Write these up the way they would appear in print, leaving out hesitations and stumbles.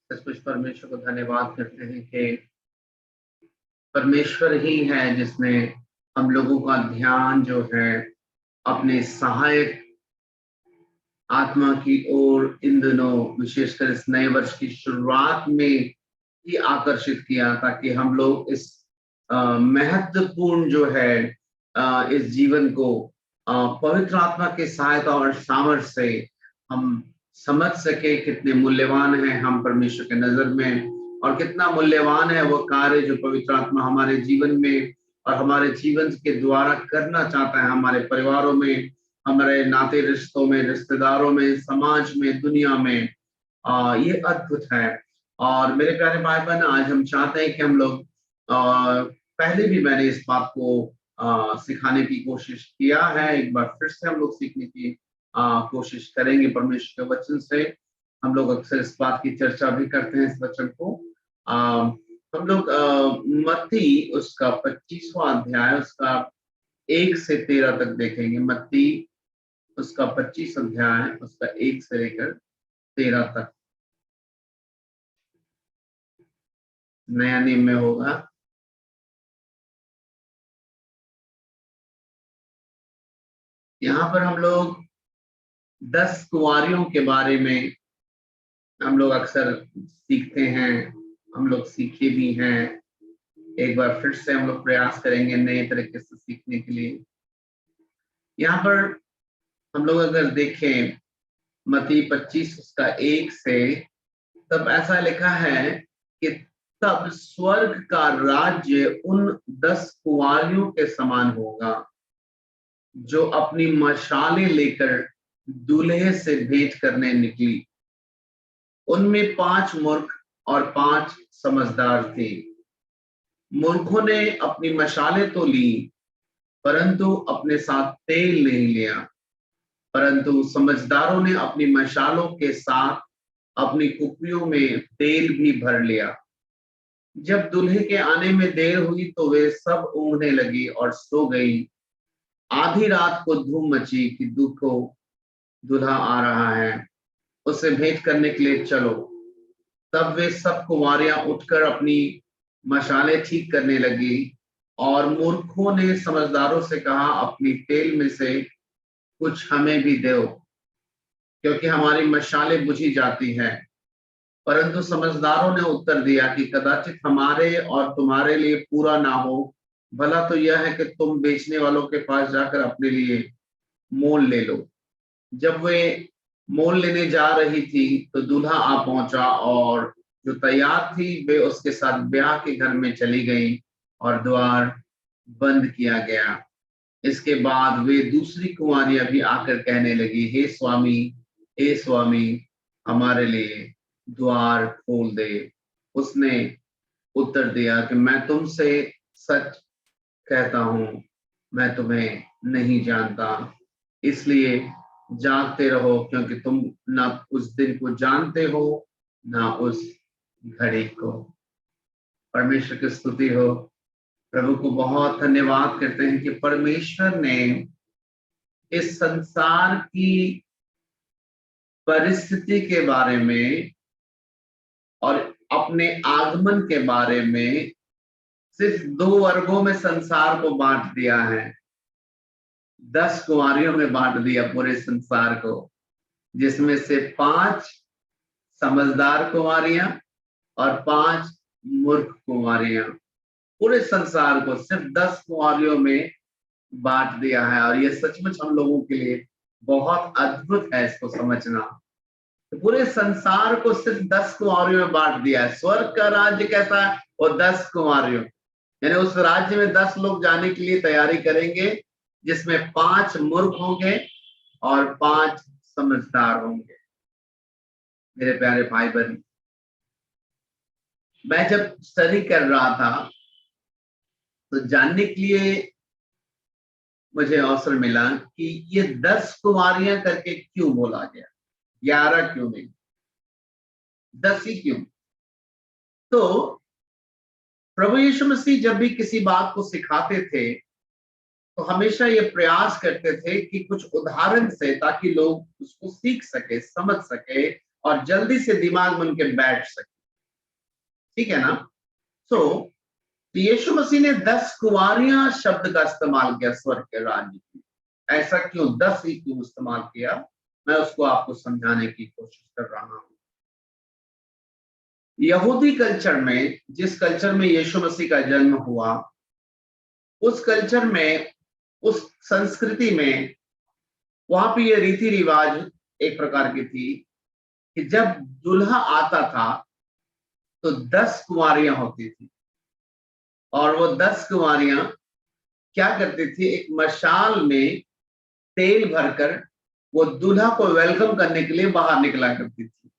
सचमुच परमेश्वर को धन्यवाद करते हैं कि परमेश्वर ही है जिसने हम लोगों का ध्यान जो है अपने सहायक आत्मा की ओर इन दिनों विशेषकर इस नए वर्ष की शुरुआत में ही आकर्षित किया, ताकि हम लोग इस महत्वपूर्ण जो है इस जीवन को पवित्र आत्मा की सहायता और सामर्थ्य से हम समझ सके कितने मूल्यवान हैं हम परमेश्वर के नजर में, और कितना मूल्यवान है वो कार्य जो पवित्र आत्मा हमारे जीवन में और हमारे जीवन के द्वारा करना चाहता है, हमारे परिवारों में, हमारे नाते रिश्तों में, रिश्तेदारों में, समाज में, दुनिया में। ये अद्भुत है। और मेरे प्यारे भाई बहन, आज हम चाहते हैं कि हम लोग पहले भी मैंने इस बात को सिखाने की कोशिश किया है, एक बार फिर से हम लोग सीखने की कोशिश करेंगे परमेश्वर के वचन से। हम लोग अक्सर इस बात की चर्चा भी करते हैं इस वचन को। हम लोग मत्ती उसका 25वां अध्याय उसका 1 से 13 तक देखेंगे। मत्ती उसका 25 अध्याय उसका 1 से लेकर 13 तक नया नियम में होगा। यहाँ पर हम लोग 10 कुंवारियों के बारे में हम लोग अक्सर सीखते हैं, हम लोग सीखे भी हैं। एक बार फिर से हम लोग प्रयास करेंगे नए तरीके से सीखने के लिए। यहाँ पर हम लोग अगर देखें मत्ती 25 उसका 1 से, तब ऐसा लिखा है कि तब स्वर्ग का राज्य उन 10 कुंवारियों के समान होगा जो अपनी मशालें लेकर दूल्हे से भेंट करने निकली। उनमें 5 मूर्ख और 5 समझदार थे। मूर्खों ने अपनी मशालें तो ली, परंतु अपने साथ तेल नहीं लिया, परंतु समझदारों ने अपनी मशालों के साथ अपनी कुप्पियों में तेल भी भर लिया। जब दूल्हे के आने में देर हुई तो वे सब ऊँघने लगी और सो गई। आधी रात को धूम मची कि देखो दूल्हा आ रहा है, उसे भेंट करने के लिए चलो। तब वे सब कुंवारियां उठकर अपनी मशालें ठीक करने लगी, और मूर्खों ने समझदारों से कहा, अपनी तेल में से कुछ हमें भी दो, क्योंकि हमारी मशालें बुझी जाती हैं। परंतु समझदारों ने उत्तर दिया कि कदाचित हमारे और तुम्हारे लिए पूरा ना हो, भला तो यह है कि तुम बेचने वालों के पास जाकर अपने लिए मोल ले लो। जब वे मोल लेने जा रही थी तो दूल्हा आ पहुंचा, और जो तैयार थी वे उसके साथ ब्याह के घर में चली गई और द्वार बंद किया गया। इसके बाद वे दूसरी कुंवारियां भी आकर कहने लगी, हे स्वामी, हमारे लिए द्वार खोल दे। उसने उत्तर दिया कि मैं तुमसे सच कहता हूं, मैं तुम्हें नहीं जानता। इसलिए जागते रहो, क्योंकि तुम ना उस दिन को जानते हो ना उस घड़ी को। परमेश्वर की स्तुति हो। प्रभु को बहुत धन्यवाद करते हैं कि परमेश्वर ने इस संसार की परिस्थिति के बारे में और अपने आगमन के बारे में सिर्फ 2 वर्गों में संसार को बांट दिया है। 10 कुंवारियों में बांट दिया पूरे संसार को, जिसमें से 5 समझदार कुंवारियां और 5 मूर्ख कुंवारियां। पूरे संसार को सिर्फ 10 कुंवारियों में बांट दिया है, और ये सचमुच हम लोगों के लिए बहुत अद्भुत है इसको समझना। तो पूरे संसार को सिर्फ 10 कुंवारियों में बांट दिया है। स्वर्ग का राज्य कैसा है? वो 10 कुंवारियों, यानी उस राज्य में 10 लोग जाने के लिए तैयारी करेंगे, जिसमें 5 मूर्ख होंगे और 5 समझदार होंगे। मेरे प्यारे भाई बहन, मैं जब स्टडी कर रहा था तो जानने के लिए मुझे अवसर मिला कि ये 10 कुंवारियां करके क्यों बोला गया, 11 क्यों नहीं, 10 ही क्यों? तो प्रभु यीशु मसीह जब भी किसी बात को सिखाते थे तो हमेशा ये प्रयास करते थे कि कुछ उदाहरण से, ताकि लोग उसको सीख सके, समझ सके और जल्दी से दिमाग में उनके बैठ सके। ठीक है ना। सो यीशु मसीह ने 10 कुंवारियां शब्द का इस्तेमाल किया स्वर्ग के राज्य की। ऐसा क्यों 10 ही क्यों इस्तेमाल किया, मैं उसको आपको समझाने की कोशिश कर रहा हूं। यहूदी कल्चर में, जिस कल्चर में यीशु मसीह का जन्म हुआ, उस कल्चर में, उस संस्कृति में, वहां पे ये रीति रिवाज एक प्रकार की थी कि जब दूल्हा आता था तो 10 कुंवारियां होती थी, और वो 10 कुंवारियां क्या करती थी, एक मशाल में तेल भरकर वो दूल्हा को वेलकम करने के लिए बाहर निकला करती थी।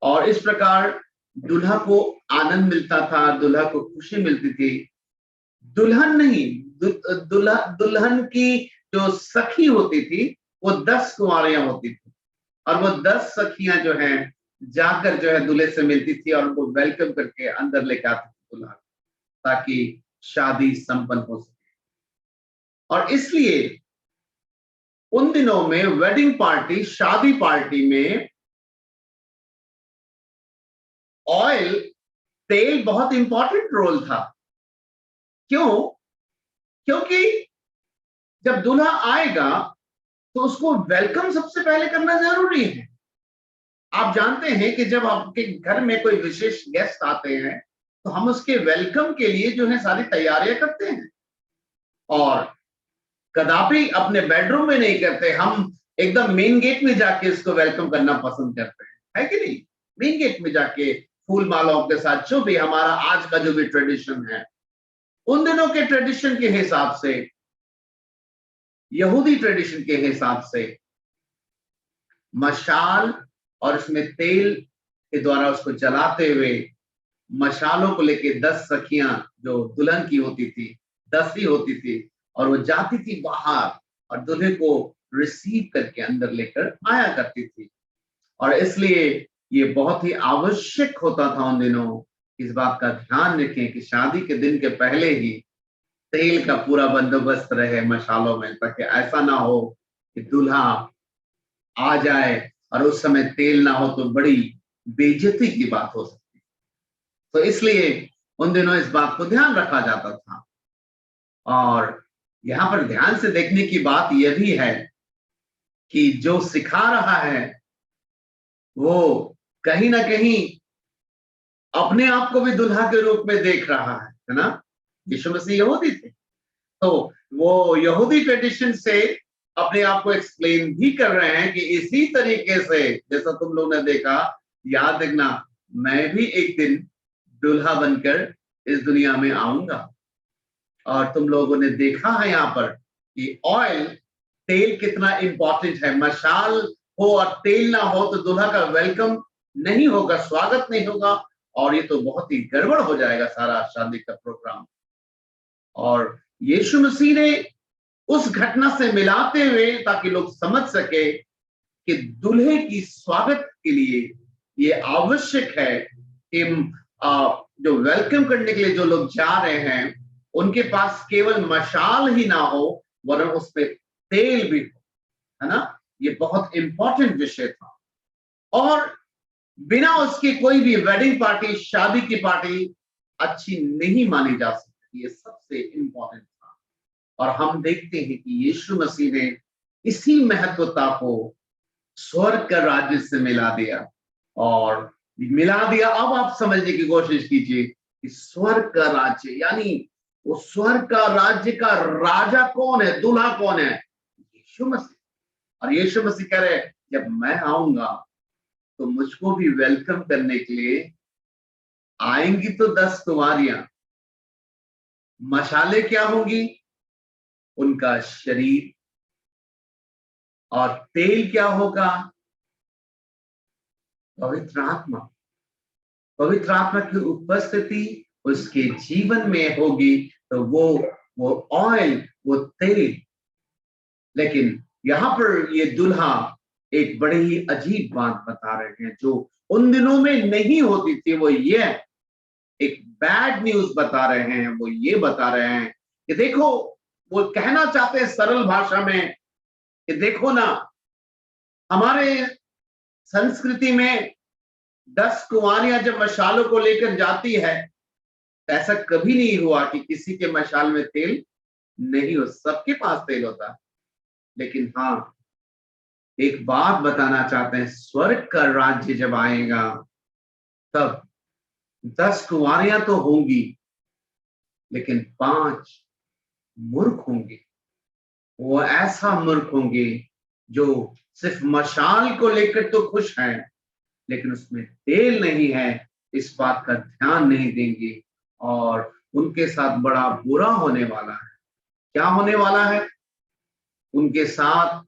और इस प्रकार दूल्हा को आनंद मिलता था, दूल्हा को खुशी मिलती थी। दुल्हन नहीं, दुल्हन की जो सखी होती थी वो 10 कुंवारियां होती थी, और वो 10 सखियां जो हैं जाकर जो है दूल्हे से मिलती थी और उनको वेलकम करके अंदर लेकर आती थी दूल्हा, ताकि शादी संपन्न हो सके। और इसलिए उन दिनों में वेडिंग पार्टी, शादी पार्टी में ऑयल, तेल बहुत इंपॉर्टेंट रोल था। क्यों? क्योंकि जब दूल्हा आएगा तो उसको वेलकम सबसे पहले करना जरूरी है। आप जानते हैं कि जब आपके घर में कोई विशेष गेस्ट आते हैं तो हम उसके वेलकम के लिए जो है सारी तैयारियां करते हैं, और कदापि अपने बेडरूम में नहीं करते, हम एकदम मेन गेट में जाके इसको वेलकम करना पसंद करते हैं, है कि नहीं? मेन गेट में जाके फूल मालाओं के साथ, जो भी हमारा आज का जो भी ट्रेडिशन है, उन दिनों के ट्रेडिशन के हिसाब से, यहूदी ट्रेडिशन के हिसाब से मशाल और उसमें तेल के द्वारा उसको जलाते हुए, मशालों को लेके 10 सखियां जो दुल्हन की होती थी, 10 ही होती थी, और वो जाती थी बाहर और दूल्हे को रिसीव करके अंदर लेकर आया करती थी। और इसलिए ये बहुत ही आवश्यक होता था उन दिनों, इस बात का ध्यान रखें कि शादी के दिन के पहले ही तेल का पूरा बंदोबस्त रहे मशालों में, ताकि ऐसा ना हो कि दूल्हा आ जाए और उस समय तेल ना हो तो बड़ी बेइज्जती की बात हो सकती है। तो इसलिए उन दिनों इस बात को ध्यान रखा जाता था। और यहाँ पर ध्यान से देखने की बात यह भी है कि जो सिखा रहा है वो कहीं ना कहीं अपने आप को भी दुल्हा के रूप में देख रहा है ना। यीशु मसीह यहूदी थे, तो वो यहूदी ट्रेडिशन से अपने आप को एक्सप्लेन भी कर रहे हैं कि इसी तरीके से जैसा तुम लोग ने देखा, याद रखना, मैं भी एक दिन दूल्हा बनकर इस दुनिया में आऊंगा। और तुम लोगों ने देखा है यहाँ पर कि ऑयल, तेल कितना इंपॉर्टेंट है। मशाल हो और तेल ना हो तो दूल्हा का वेलकम नहीं होगा, स्वागत नहीं होगा, और ये तो बहुत ही गड़बड़ हो जाएगा सारा शादी का प्रोग्राम। और यीशु मसीह ने उस घटना से मिलाते हुए, ताकि लोग समझ सके कि दूल्हे की स्वागत के लिए ये आवश्यक है कि जो वेलकम करने के लिए जो लोग जा रहे हैं उनके पास केवल मशाल ही ना हो, वरन उस पे तेल भी हो, है ना। ये बहुत इंपॉर्टेंट विषय था, और बिना उसके कोई भी वेडिंग पार्टी, शादी की पार्टी अच्छी नहीं मानी जा सकती। ये सबसे इंपॉर्टेंट था। और हम देखते हैं कि यीशु मसीह ने इसी महत्वता को स्वर्ग का राज्य से मिला दिया, और मिला दिया। अब आप समझने की कोशिश कीजिए कि स्वर्ग का राज्य, यानी वो स्वर्ग का राज्य का राजा कौन है, दूल्हा कौन है? यीशु मसीह। और यीशु मसीह कह रहे हैं, जब मैं आऊंगा तो मुझको भी वेलकम करने के लिए आएंगी तो 10 कुंवारियां। मशाले क्या होंगी? उनका शरीर। और तेल क्या होगा? पवित्र आत्मा। पवित्र आत्मा की उपस्थिति उसके जीवन में होगी, तो वो ऑयल, वो तेल। लेकिन यहाँ पर ये दूल्हा एक बड़ी ही अजीब बात बता रहे हैं जो उन दिनों में नहीं होती थी। वो ये एक बैड न्यूज बता रहे हैं। वो ये बता रहे हैं कि देखो, वो कहना चाहते हैं सरल भाषा में कि देखो ना, हमारे संस्कृति में 10 कुंवारियां जब मशालों को लेकर जाती है, तो ऐसा कभी नहीं हुआ कि किसी के मशाल में तेल नहीं हो, सबके पास तेल होता। लेकिन हाँ, एक बात बताना चाहते हैं, स्वर्ग का राज्य जब आएगा तब 10 कुंवारियां तो होंगी, लेकिन 5 मूर्ख होंगे। वो ऐसा मूर्ख होंगे जो सिर्फ मशाल को लेकर तो खुश हैं, लेकिन उसमें तेल नहीं है, इस बात का ध्यान नहीं देंगे, और उनके साथ बड़ा बुरा होने वाला है। क्या होने वाला है उनके साथ?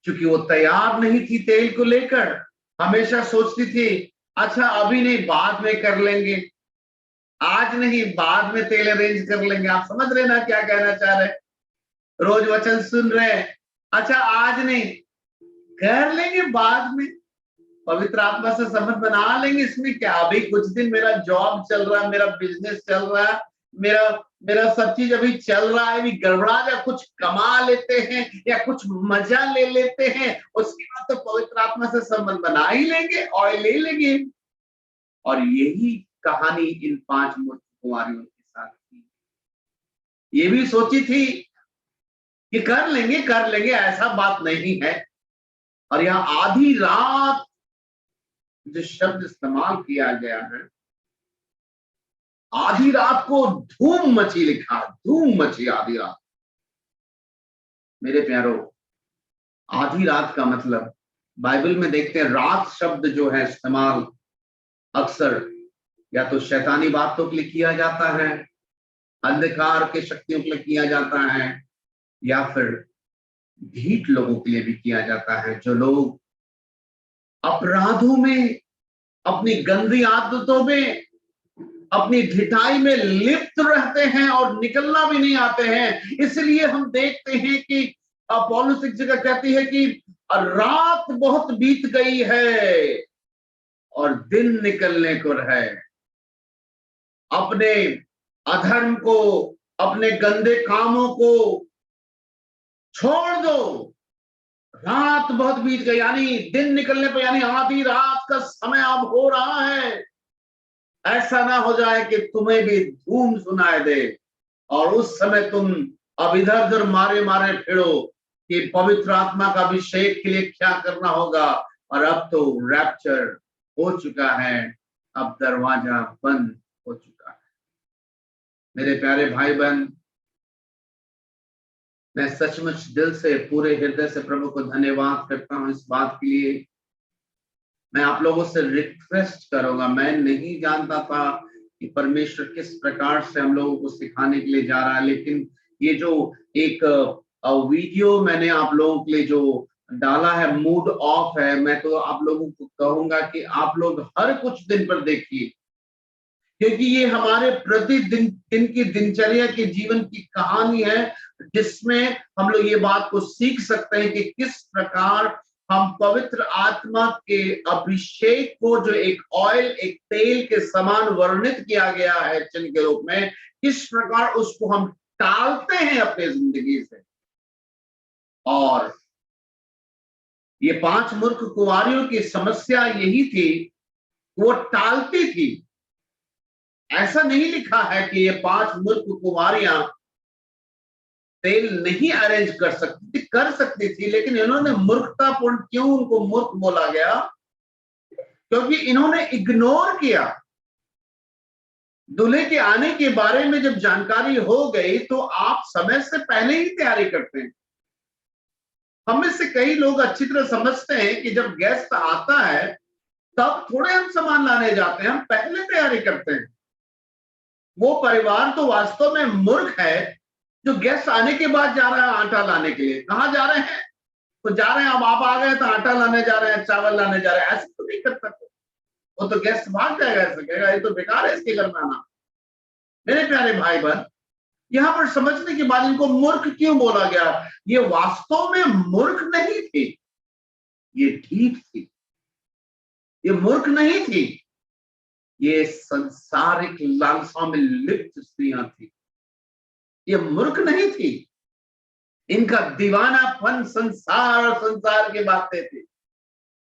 क्योंकि वो तैयार नहीं थी तेल को लेकर, हमेशा सोचती थी अच्छा अभी नहीं बाद में कर लेंगे, आज नहीं बाद में तेल अरेंज कर लेंगे। आप समझ रहे ना क्या कहना चाह रहे? रोज वचन सुन रहे, अच्छा आज नहीं कर लेंगे बाद में, पवित्र आत्मा से संबंध बना लेंगे, इसमें क्या, अभी कुछ दिन मेरा जॉब चल रहा है, मेरा बिजनेस चल रहा है, मेरा मेरा सब चीज अभी चल रहा है, अभी गड़बड़ा जा, कुछ कमा लेते हैं या कुछ मजा ले लेते हैं, उसके बाद तो पवित्र आत्मा से संबंध बना ही लेंगे, ऑयल ले लेंगे। और यही कहानी इन 5 मूर्ख कुंवारियों के साथ थी। ये भी सोची थी कि कर लेंगे, ऐसा बात नहीं है। और यहाँ आधी रात जो शब्द इस्तेमाल किया गया है, आधी रात को धूम मची लिखा, धूम मची आधी रात। मेरे प्यारो, आधी रात का मतलब बाइबल में देखते हैं, रात शब्द जो है इस्तेमाल अक्सर या तो शैतानी बातों के लिए किया जाता है, अंधकार के शक्तियों के लिए किया जाता है, या फिर ढीठ लोगों के लिए भी किया जाता है, जो लोग अपराधों में, अपनी गंदी आदतों में, अपनी ढिठाई में लिप्त रहते हैं और निकलना भी नहीं आते हैं। इसलिए हम देखते हैं कि पौलुस एक जगह कहती है कि रात बहुत बीत गई है और दिन निकलने को है। अपने अधर्म को, अपने गंदे कामों को छोड़ दो, रात बहुत बीत गई, यानी दिन निकलने पर, यानी आधी रात का समय अब हो रहा है। ऐसा ना हो जाए कि तुम्हें भी धूम सुनाई दे और उस समय तुम अब इधर उधर मारे मारे फिरो कि पवित्र आत्मा का अभिषेक के लिए क्या करना होगा। और अब तो रैप्चर हो चुका है, अब दरवाजा बंद हो चुका है। मेरे प्यारे भाई बहन, मैं सचमुच दिल से, पूरे हृदय से प्रभु को धन्यवाद करता हूं इस बात के लिए। मैं आप लोगों से रिक्वेस्ट करूंगा, मैं नहीं जानता था कि परमेश्वर किस प्रकार से हम लोगों को सिखाने के लिए जा रहा है, लेकिन ये जो एक वीडियो मैंने आप लोगों के लिए जो डाला है, मूड ऑफ है, मैं तो आप लोगों को कहूंगा कि आप लोग हर कुछ दिन पर देखिए, क्योंकि ये हमारे प्रतिदिन दिन की दिनचर्या के जीवन की कहानी है, जिसमें हम लोग ये बात को सीख सकते हैं कि किस प्रकार हम पवित्र आत्मा के अभिषेक को, जो एक ऑयल, एक तेल के समान वर्णित किया गया है चिन्ह के रूप में, किस प्रकार उसको हम टालते हैं अपने जिंदगी से। और ये 5 मूर्ख कुंवारियों की समस्या यही थी, वो टालती थी। ऐसा नहीं लिखा है कि ये 5 मूर्ख कुंवारियां तेल नहीं अरेंज कर सकती थी, कर सकती थी, लेकिन इन्होंने मूर्खतापूर्ण, क्यों उनको मूर्ख बोला गया? क्योंकि इन्होंने इग्नोर किया। दूल्हे के आने के बारे में जब जानकारी हो गई तो आप समय से पहले ही तैयारी करते हैं। हम में से कई लोग अच्छी तरह समझते हैं कि जब गेस्ट आता है तब थोड़े हम सामान लाने जाते हैं, हम पहले तैयारी करते हैं। वो परिवार तो वास्तव में मूर्ख है जो गेस्ट आने के बाद जा रहा है आटा लाने के लिए। कहाँ जा रहे हैं? तो जा रहे हैं, अब आप आ गए तो आटा लाने जा रहे हैं, चावल लाने जा रहे हैं, ऐसे तो नहीं कर सकते। वो तो गेस्ट भाग जाएगा, ऐसे कहेगा ये तो बेकार है इसके घर में आना। मेरे प्यारे भाई बहन, यहाँ पर समझने के बाद इनको मूर्ख क्यों बोला गया? ये वास्तव में मूर्ख नहीं थी, ये ठीक थी। ये मूर्ख नहीं थी, ये संसारिक लालसा में लिप्त स्त्रियां थी। ये मूर्ख नहीं थी, इनका दीवानापन संसार और संसार की बातें थी।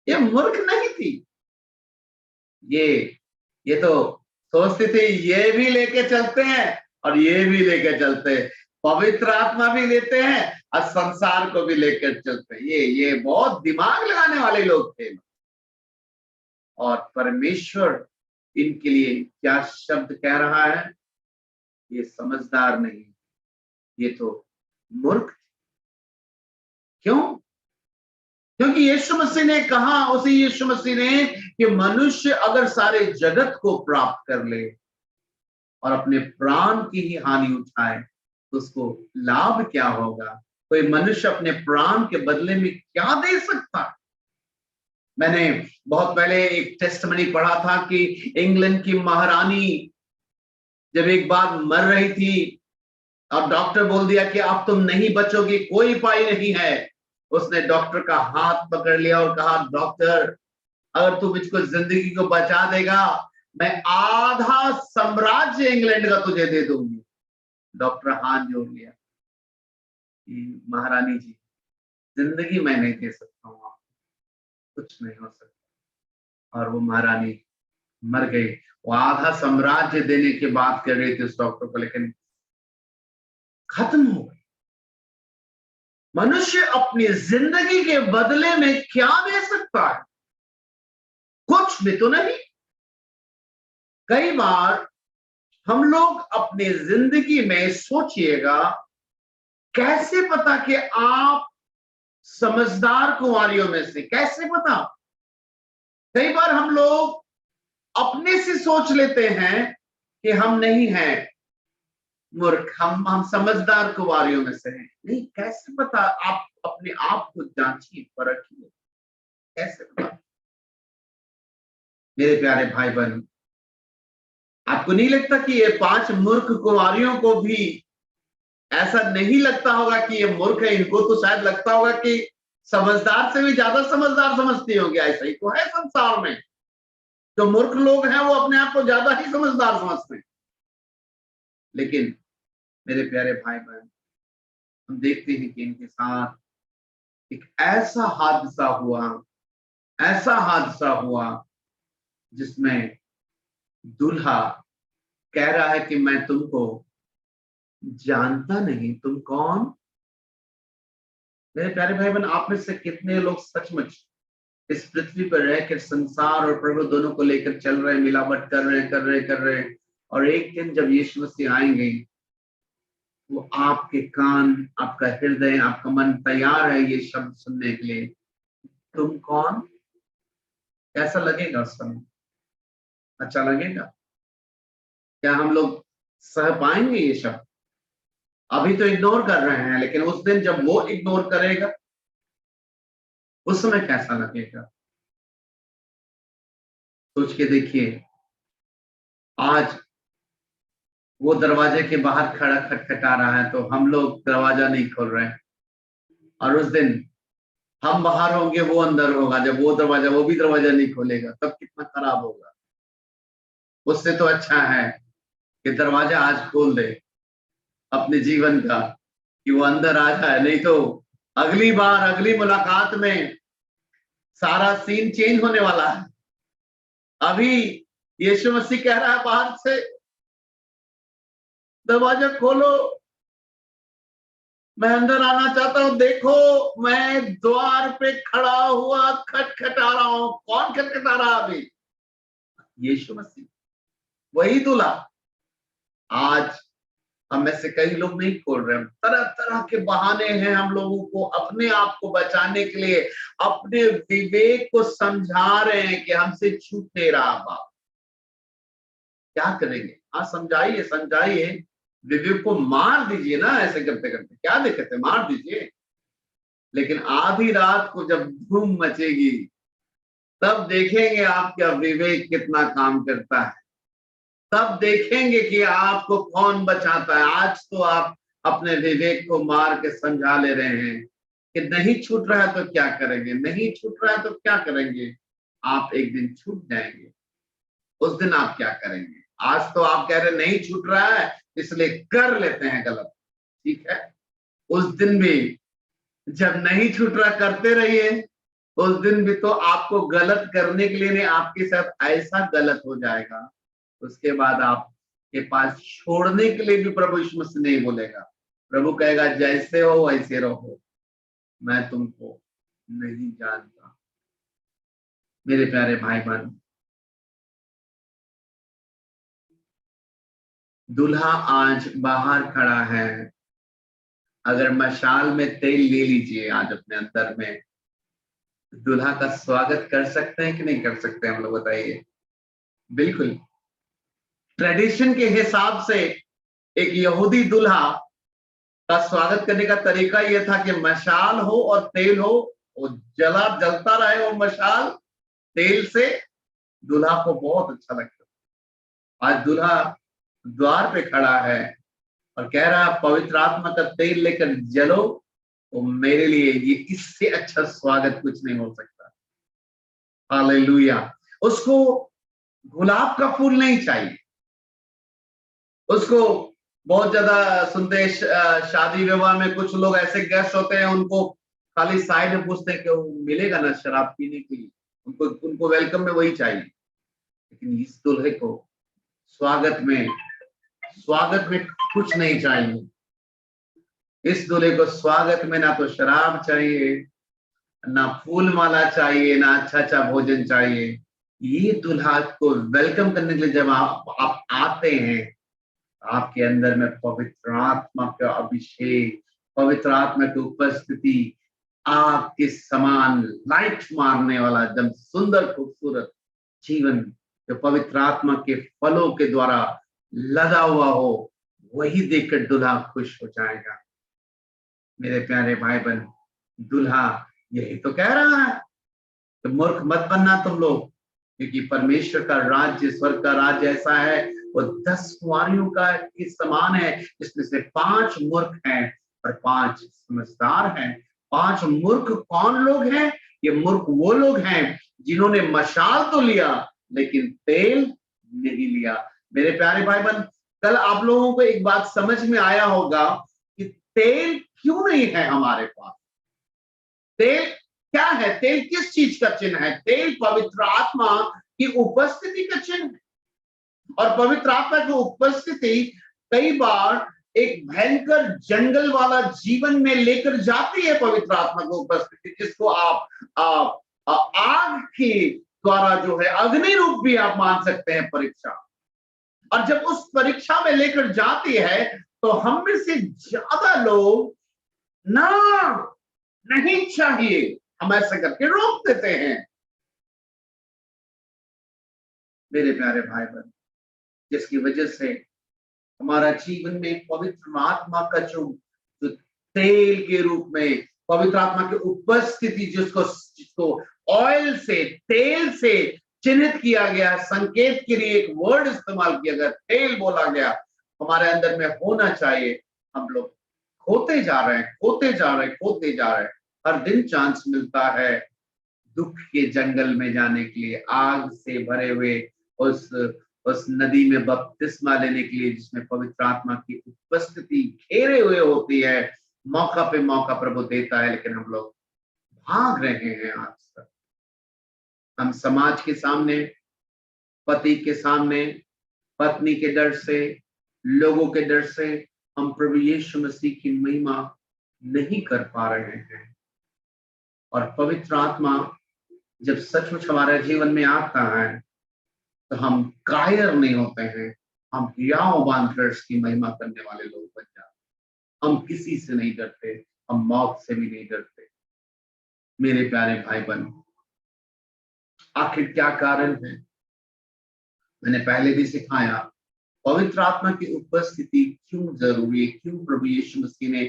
ये मूर्ख नहीं थी, ये तो सोचती थी ये भी लेके चलते हैं और ये भी लेके चलते हैं, पवित्र आत्मा भी लेते हैं और संसार को भी लेकर चलते हैं। ये बहुत दिमाग लगाने वाले लोग थे। और परमेश्वर इनके लिए क्या शब्द कह रहा है, ये समझदार नहीं, ये तो मूर्ख। क्यों? क्योंकि यीशु मसीह ने कहा, उसी यीशु मसीह ने, कि मनुष्य अगर सारे जगत को प्राप्त कर ले और अपने प्राण की ही हानि उठाए तो उसको लाभ क्या होगा? कोई मनुष्य अपने प्राण के बदले में क्या दे सकता है? मैंने बहुत पहले एक टेस्टमनी पढ़ा था कि इंग्लैंड की महारानी जब एक बार मर रही थी और डॉक्टर बोल दिया कि अब तुम नहीं बचोगी, कोई उपाय नहीं है, उसने डॉक्टर का हाथ पकड़ लिया और कहा, डॉक्टर अगर तू मुझको जिंदगी को बचा देगा, मैं आधा साम्राज्य इंग्लैंड का तुझे दे दूंगी। डॉक्टर हाथ जोड़ लिया, महारानी जी जिंदगी मैं नहीं दे सकता हूँ, कुछ नहीं हो सकता। और वो महारानी मर गई। वो आधा साम्राज्य देने की बात कर रही थी उस डॉक्टर को, लेकिन खत्म हो गई। मनुष्य अपनी जिंदगी के बदले में क्या दे सकता है? कुछ भी तो नहीं। कई बार हम लोग अपनी जिंदगी में सोचिएगा, कैसे पता कि आप समझदार कुंवारियों में से, कैसे पता? कई बार हम लोग अपने से सोच लेते हैं कि हम नहीं हैं मूर्ख, हम समझदार कुंवारियों में से हैं। नहीं, कैसे पता? आप अपने आप को जांचिए, परखिए, कैसे पता? मेरे प्यारे भाई बहन, आपको नहीं लगता कि ये 5 मूर्ख कुंवारियों को भी ऐसा नहीं लगता होगा कि ये मूर्ख है? इनको तो शायद लगता होगा कि समझदार से भी ज्यादा समझदार समझती होंगे। ऐसा ही तो है संसार में, जो मूर्ख लोग हैं वो अपने आप को ज्यादा ही समझदार समझते हैं। लेकिन मेरे प्यारे भाई बहन, हम देखते हैं कि इनके साथ एक ऐसा हादसा हुआ जिसमें दूल्हा कह रहा है कि मैं तुमको जानता नहीं, तुम कौन? मेरे प्यारे भाई बहन, आप में से कितने लोग सचमुच इस पृथ्वी पर रहकर संसार और प्रभु दोनों को लेकर चल रहे हैं, मिलावट कर रहे हैं, और एक दिन जब यीशु मसीह आएंगे, वो आपके कान, आपका हृदय, आपका मन तैयार है ये शब्द सुनने के लिए, तुम कौन? कैसा लगेगा उस समय? अच्छा लगेगा? क्या हम लोग सह पाएंगे ये शब्द? अभी तो इग्नोर कर रहे हैं, लेकिन उस दिन जब वो इग्नोर करेगा, उस समय कैसा लगेगा? सोच के देखिए। आज वो दरवाजे के बाहर खड़ा खटखटा रहा है, तो हम लोग दरवाजा नहीं खोल रहे हैं, और उस दिन हम बाहर होंगे, वो अंदर होगा। जब वो भी दरवाजा नहीं खोलेगा, तब कितना खराब होगा। उससे तो अच्छा है कि दरवाजा आज खोल दे अपने जीवन का, कि वो अंदर आ जाए। नहीं तो अगली बार, अगली मुलाकात में सारा सीन चेंज होने वाला है। अभी यीशु मसीह कह रहा है बाहर से, दरवाजा खोलो, मैं अंदर आना चाहता हूं, देखो मैं द्वार पे खड़ा हुआ खटखटा रहा हूं। कौन खटखटा रहा अभी? यीशु मसीह, वही दूल्हा। आज हम में से कई लोग नहीं खोल रहे हैं। तरह तरह के बहाने हैं हम लोगों को अपने आप को बचाने के लिए, अपने विवेक को समझा रहे हैं कि हमसे छूट नहीं रहा। बाप क्या करेंगे? हाँ, समझाइए। विवेक को मार दीजिए ना, ऐसे करते करते क्या दिक्कत है, मार दीजिए। लेकिन आधी रात को जब धूम मचेगी, तब देखेंगे आपका विवेक कितना काम करता है। तब देखेंगे कि आपको कौन बचाता है। आज तो आप अपने विवेक को मार के समझा ले रहे हैं कि नहीं छूट रहा है तो क्या करेंगे, नहीं छूट रहा है तो क्या करेंगे। आप एक दिन छूट जाएंगे, उस दिन आप क्या करेंगे? आज तो आप कह रहे नहीं छूट रहा है, इसलिए कर लेते हैं गलत, ठीक है। उस दिन भी जब नहीं छूट रहा, करते रहिए, उस दिन भी तो आपको गलत करने के लिए नहीं, आपके साथ ऐसा गलत हो जाएगा, उसके बाद आपके पास छोड़ने के लिए भी प्रभु यीशु मसीह नहीं बोलेगा। प्रभु कहेगा जैसे हो वैसे रहो, मैं तुमको नहीं जानता। मेरे प्यारे भाई बहन, दूल्हा आज बाहर खड़ा है। अगर मशाल में तेल ले लीजिए आज अपने अंदर में, दूल्हा का स्वागत कर सकते हैं कि नहीं कर सकते हम लोग, बताइए। बिल्कुल ट्रेडिशन के हिसाब से एक यहूदी दूल्हा का स्वागत करने का तरीका यह था कि मशाल हो और तेल हो, वो जलता रहे वो मशाल तेल से, दूल्हा को बहुत अच्छा लगता। आज दूल्हा द्वार पे खड़ा है और कह रहा पवित्र आत्मा का तेल लेकर जलो, तो मेरे लिए ये इससे अच्छा स्वागत कुछ नहीं हो सकता। हालेलुया। उसको गुलाब का फूल नहीं चाहिए, उसको बहुत ज्यादा सुनते हैं शादी विवाह में कुछ लोग ऐसे गेस्ट होते हैं, उनको खाली साइड में पूछते हैं कि वो मिलेगा ना शराब पीने के लिए, उनको वेलकम में वही चाहिए। लेकिन इस दूल्हे को स्वागत में कुछ नहीं चाहिए। इस दूल्हे को स्वागत में ना तो शराब चाहिए, ना फूल माला चाहिए, ना अच्छा अच्छा भोजन चाहिए। ये दूल्हा को वेलकम करने के लिए जब आप आते हैं, आपके अंदर में पवित्र आत्मा का अभिषेक, पवित्र आत्मा की उपस्थिति, आपके समान लाइट मारने वाला एकदम सुंदर खूबसूरत जीवन जो पवित्र आत्मा के फलों के द्वारा लदा हुआ हो, वही देखकर दूल्हा खुश हो जाएगा। मेरे प्यारे भाई बहन, दूल्हा यही तो कह रहा है, तो मूर्ख मत बनना तुम लोग, क्योंकि परमेश्वर का राज्य, स्वर्ग का राज्य ऐसा है, वो 10 कुंवारियों का के समान है, जिसमें से 5 मूर्ख हैं और 5 समझदार हैं। 5 मूर्ख कौन लोग हैं? ये मूर्ख वो लोग हैं जिन्होंने मशाल तो लिया लेकिन तेल नहीं लिया। मेरे प्यारे भाई बहन, कल आप लोगों को एक बात समझ में आया होगा कि तेल क्यों नहीं है हमारे पास। तेल क्या है? तेल किस चीज का चिन्ह है? तेल पवित्र आत्मा की उपस्थिति का चिन्ह है। और पवित्र आत्मा की उपस्थिति कई बार एक भयंकर जंगल वाला जीवन में लेकर जाती है। पवित्र आत्मा की उपस्थिति जिसको आप आग के द्वारा जो है अग्नि रूप भी आप मान सकते हैं, परीक्षा। और जब उस परीक्षा में लेकर जाती है तो हम में से ज्यादा लोग ना नहीं चाहिए, हम ऐसा करके रोक देते हैं। मेरे प्यारे भाई बहन, जिसकी वजह से हमारा जीवन में पवित्र आत्मा का जो तेल के रूप में पवित्र आत्मा की उपस्थिति, जिसको ऑयल से, तेल से चिन्हित किया गया, संकेत के लिए एक वर्ड इस्तेमाल किया गया, तेल बोला गया, हमारे अंदर में होना चाहिए। हम लोग खोते जा रहे हैं। हर दिन चांस मिलता है दुख के जंगल में जाने के लिए, आग से भरे हुए उस नदी में बपतिस्मा लेने के लिए, जिसमें पवित्र आत्मा की उपस्थिति घेरे हुए होती है। मौका पे मौका प्रभु देता है, लेकिन हम लोग भाग रहे हैं। आज तक हम समाज के सामने, पति के सामने, पत्नी के डर से, लोगों के डर से हम प्रभु यीशु मसीह की महिमा नहीं कर पा रहे हैं। और पवित्र आत्मा जब सचमुच हमारे जीवन में आता है तो हम कायर नहीं होते हैं, हम हियाव बांधकर उसकी महिमा करने वाले लोग बन जाते हैं। हम किसी से नहीं डरते, हम मौत से भी नहीं डरते। मेरे प्यारे भाई बहन, आखिर क्या कारण है? मैंने पहले भी सिखाया, पवित्र आत्मा की उपस्थिति क्यों जरूरी है, क्यों प्रभु यीशु मसीह ने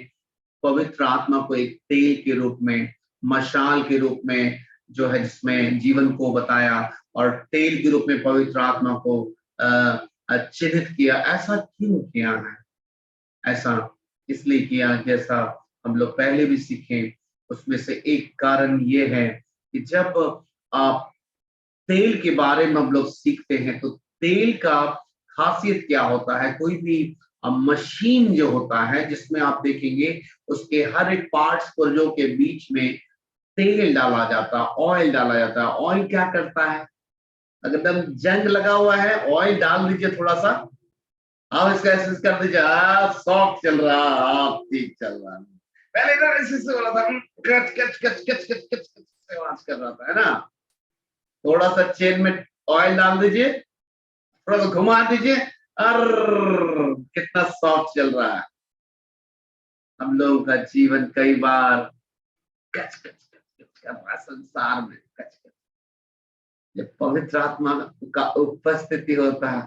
पवित्र आत्मा को एक तेल के रूप में, मशाल के रूप में जो है जिसमें जीवन को बताया, और तेल के रूप में पवित्र आत्मा को चिन्हित किया। ऐसा क्यों किया है? ऐसा इसलिए किया, जैसा हम लोग पहले भी सीखे, उसमें से एक कारण ये है कि जब आप तेल के बारे में हम लोग सीखते हैं तो तेल का खासियत क्या होता है। कोई भी मशीन जो होता है, जिसमें आप देखेंगे उसके हर एक पार्ट्स पुर्जों के बीच में तेल डाला जाता, ऑयल डाला जाता। ऑयल क्या करता है, एकदम जंग लगा हुआ है, ऑयल डाल दीजिए थोड़ा सा, आप इसका ऐसे कर दीजिए, सॉफ्ट चल रहा, आप ठीक चल रहा। पहले इधर ऐसे से हो रहा था, कच कच कच कच कच कच कच से आवाज कर रहा था, है ना। थोड़ा सा चेन में ऑयल डाल दीजिए, थोड़ा सा घुमा दीजिए, और कितना सॉफ्ट चल रहा है। हम लोगों का जीवन कई बार कच कच कच कच कर रहा है, संसार में कच कच। जब पवित्र आत्मा का उपस्थिति होता है,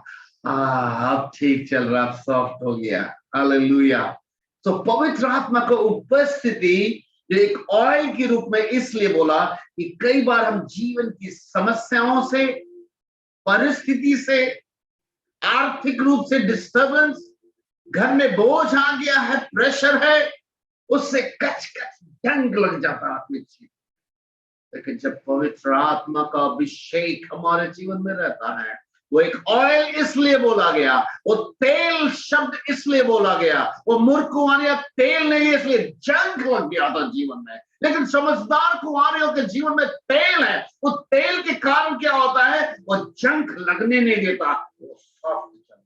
अब ठीक चल रहा, सॉफ्ट हो गया। हालेलुया। तो पवित्र आत्मा का उपस्थिति एक ऑयल के रूप में इसलिए बोला कि कई बार हम जीवन की समस्याओं से, परिस्थिति से, आर्थिक रूप से डिस्टर्बेंस, घर में बोझ आ गया है, प्रेशर है, उससे कच कच जंग लग जाता आत्मिक जीवन। लेकिन जब पवित्र आत्मा का अभिषेक हमारे जीवन में रहता है, वो एक ऑयल इसलिए बोला गया, वो तेल शब्द इसलिए बोला गया, वो मूर्ख कुंवारियां तेल नहीं, इसलिए जंग लग गया था जीवन में। लेकिन समझदार कुंवारियों के जीवन में तेल है, वो तेल के कारण क्या होता है, वो जंग लगने नहीं देता, वो सॉफ्ट जंग।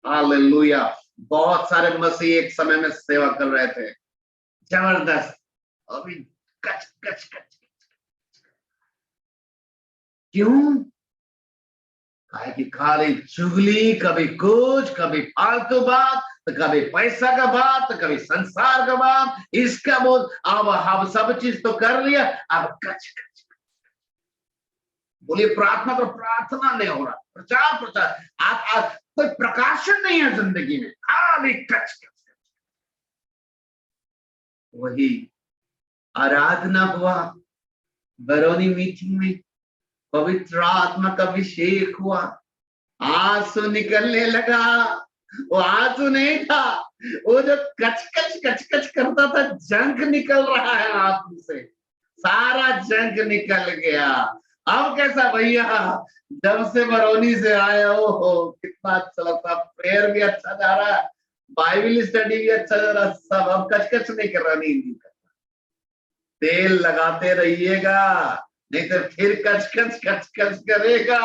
हालेलुया। बहुत सारे मसीह एक समय में सेवा कर रहे थे, जबरदस्त, अभी कच कच कच। क्यों? कि खाली चुगली, कभी कुछ, कभी फालतू बात, तो कभी पैसा का बात, तो कभी संसार का बात, इसका बोल। अब हम सब चीज तो कर लिया, अब कच कच। बोलिए प्रार्थना, तो प्रार्थना नहीं हो रहा, प्रचार प्रचार, आप कोई प्रकाशन नहीं है जिंदगी में, खाली कच कच। वही आराधना हुआ, बरौनी मीटिंग में पवित्र आत्मा का अभिषेक हुआ, आंसू निकलने लगा। वो आंसू नहीं था, वो जो कच कच कच कच करता था, जंक निकल रहा है आंसू से, सारा जंक निकल गया। अब कैसा भैया, जब से बरौनी से आया, हो कितना अच्छा लगता, प्रेयर भी अच्छा जा रहा है, बाइबल स्टडी भी अच्छा जा रहा, सब अब कच कच नहीं कर रहा, नहीं करता। तेल लगाते रहिएगा, नहीं तो फिर कच कच कच कच करेगा,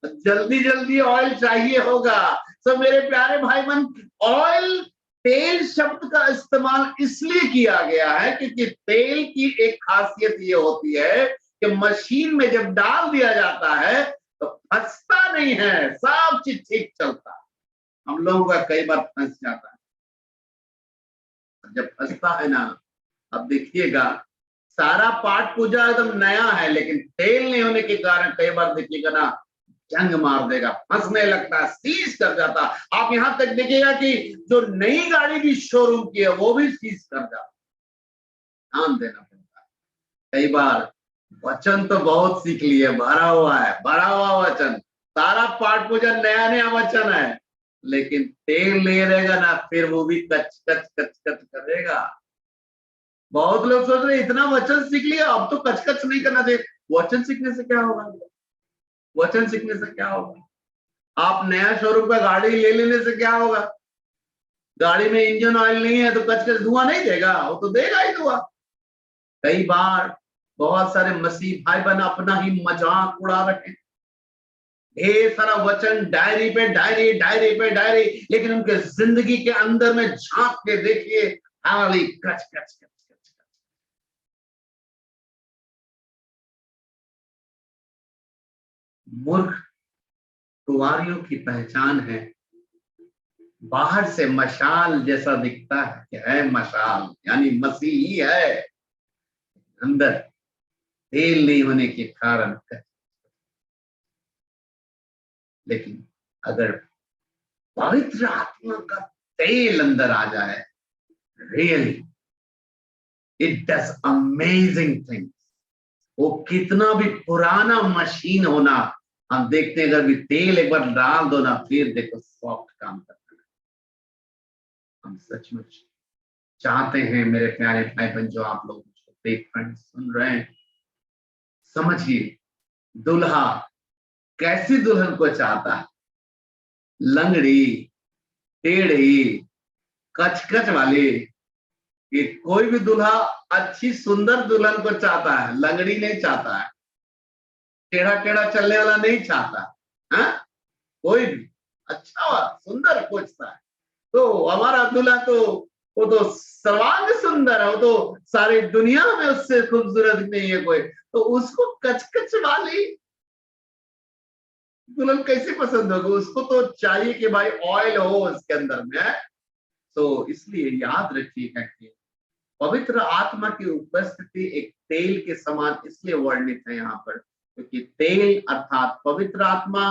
जल्दी जल्दी ऑयल चाहिए होगा। तो मेरे प्यारे भाई बहन, ऑयल, तेल शब्द का इस्तेमाल इसलिए किया गया है क्योंकि तेल की एक खासियत ये होती है कि मशीन में जब डाल दिया जाता है तो फंसता नहीं है, सब चीज ठीक चलता है। हम लोगों का कई बार फंस जाता है, जब फंसता है ना, अब देखिएगा सारा पाठ पूजा एकदम नया है, लेकिन तेल नहीं होने के कारण कई बार देखिएगा ना, जंग मार देगा, फंसने लगता, सीज कर जाता। आप यहां तक देखिएगा कि जो नई गाड़ी भी शोरूम की है वो भी सीज कर जाता। ध्यान देना पड़ता है। कई बार वचन तो बहुत सीख लिए, भरा हुआ है, भरा हुआ वचन, सारा पाठ पूजा नया नया वचन है, लेकिन तेल नहीं रहेगा ना, फिर वो भी कच कच कच कच करेगा। बहुत लोग सोच रहे इतना वचन सीख लिया, अब तो कच कच नहीं करना चाहिए। वचन सीखने से क्या होगा, वचन सीखने से क्या होगा? आप नया शोरूम का गाड़ी ले लेने से क्या होगा? गाड़ी में इंजन ऑयल नहीं है तो कच कच धुआं नहीं देगा, वो तो देगा ही धुआं। कई बार बहुत सारे मसीह भाई बहन अपना ही मजाक उड़ा रहे हैं, ढेर सारा वचन, डायरी पे डायरी, डायरी पे डायरी, लेकिन उनके जिंदगी के अंदर में झांक के देखिए, खाली कच कच कच कच। मूर्ख कुंवारियों की पहचान है, बाहर से मशाल जैसा दिखता है कि है मशाल, यानी मसीह ही है, अंदर तेल नहीं होने के कारण। लेकिन अगर पवित्र आत्मा का तेल अंदर आ जाए, really it does amazing things. वो कितना भी पुराना मशीन होना, हम देखते हैं अगर भी तेल एक बार डाल दो ना, फिर देखो सॉफ्ट काम करता है। हम सचमुच चाहते हैं मेरे प्यारे भाई बहन, जो आप लोग देख रहे हैं, सुन रहे हैं, समझिए दुल्हा कैसी दुल्हन को चाहता है, लंगड़ी, टेढ़ी, कचकच वाली, कि कोई भी दूल्हा अच्छी सुंदर दुल्हन को चाहता है, लंगड़ी नहीं चाहता है, टेढ़ा टेढ़ा चलने वाला नहीं चाहता। हाँ, कोई भी अच्छा सुंदर खोजता है। तो हमारा दूल्हा तो वो तो सर्वांग सुंदर है, वो तो सारी दुनिया में उससे खूबसूरत नहीं है कोई। तो उसको कचकच वाली दुल्हन कैसे पसंद होगी? उसको तो चाहिए कि भाई ऑयल हो उसके अंदर में। तो इसलिए याद रखिएगा कि पवित्र आत्मा की उपस्थिति एक तेल के समान इसलिए वर्णित है यहाँ पर, क्योंकि तेल अर्थात पवित्र आत्मा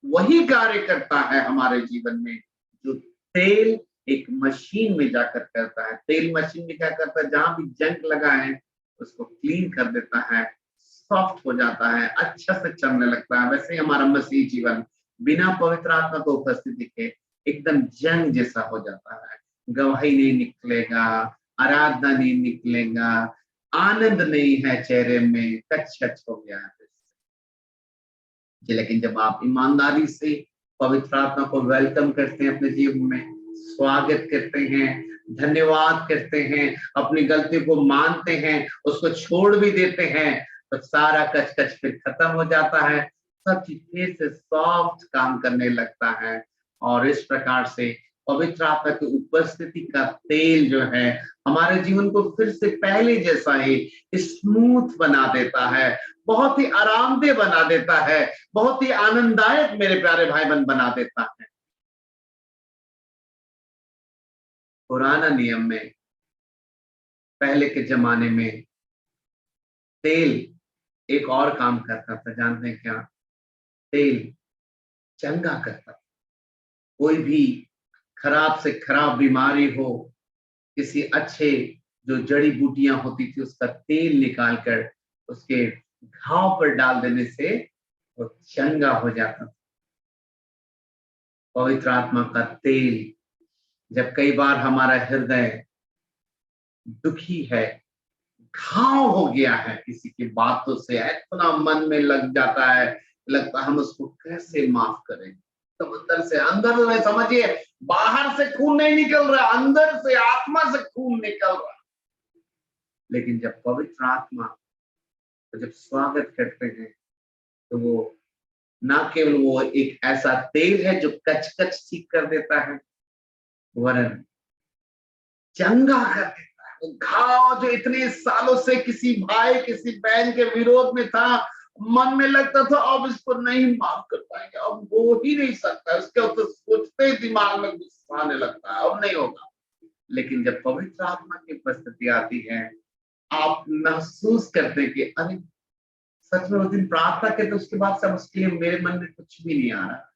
वही कार्य करता है हमारे जीवन में जो तेल एक मशीन में जाकर करता है। तेल मशीन में क्या करता है? जहां भी जंग लगा है उसको क्लीन कर देता है, सॉफ्ट हो जाता है, अच्छा से चलने लगता है। वैसे ही हमारा मसीह जीवन बिना पवित्र आत्मा को उपस्थिति के एकदम जंग जैसा हो जाता है। गवाही नहीं निकलेगा, आराधना नहीं निकलेगा, आनंद नहीं है चेहरे में, कच कच हो गया है। लेकिन जब आप ईमानदारी से पवित्र आत्मा को वेलकम करते हैं, अपने जीवन में स्वागत करते हैं, धन्यवाद करते हैं, अपनी गलती को मानते हैं, उसको छोड़ भी देते हैं, तो सारा कच कच फिर खत्म हो जाता है। सब चीज फिर से सॉफ्ट काम करने लगता है। और इस प्रकार से पवित्र आत्मा की उपस्थिति का तेल जो है हमारे जीवन को फिर से पहले जैसा ही स्मूथ बना देता है, बहुत ही आरामदेह बना देता है, बहुत ही आनंददायक मेरे प्यारे भाई बहन बना देता है। पुराना नियम में, पहले के जमाने में तेल एक और काम करता था, जानते हैं क्या? तेल चंगा करता था। कोई भी खराब से खराब बीमारी हो, किसी अच्छे जो जड़ी बूटियां होती थी उसका तेल निकालकर उसके घाव पर डाल देने से वो चंगा हो जाता था। पवित्र आत्मा का तेल, जब कई बार हमारा हृदय दुखी है, घाव हो गया है किसी की बातों से, इतना मन में लग जाता है, लगता है हम उसको कैसे माफ करें। समंदर से अंदर में समझिए, बाहर से खून नहीं निकल रहा, अंदर से आत्मा से खून निकल रहा। लेकिन जब पवित्र आत्मा तो जब स्वागत करते हैं तो वो ना केवल वो एक ऐसा तेल है जो कच कच ठीक कर देता है, वरन चंगा कर देता है। वो घाव जो इतने सालों से किसी भाई किसी बहन के विरोध में था, मन में लगता था अब इसको नहीं माफ कर पाएंगे, अब हो ही नहीं सकता, उसके ऊपर सोचते ही दिमाग में गुस्सा आने लगता है, अब नहीं होगा। लेकिन जब पवित्र आत्मा की उपस्थिति आती है, आप महसूस करते हैं कि अरे सच में उस दिन प्रार्थना के तो उसके बाद सब उसके लिए मेरे मन में कुछ भी नहीं आ रहा।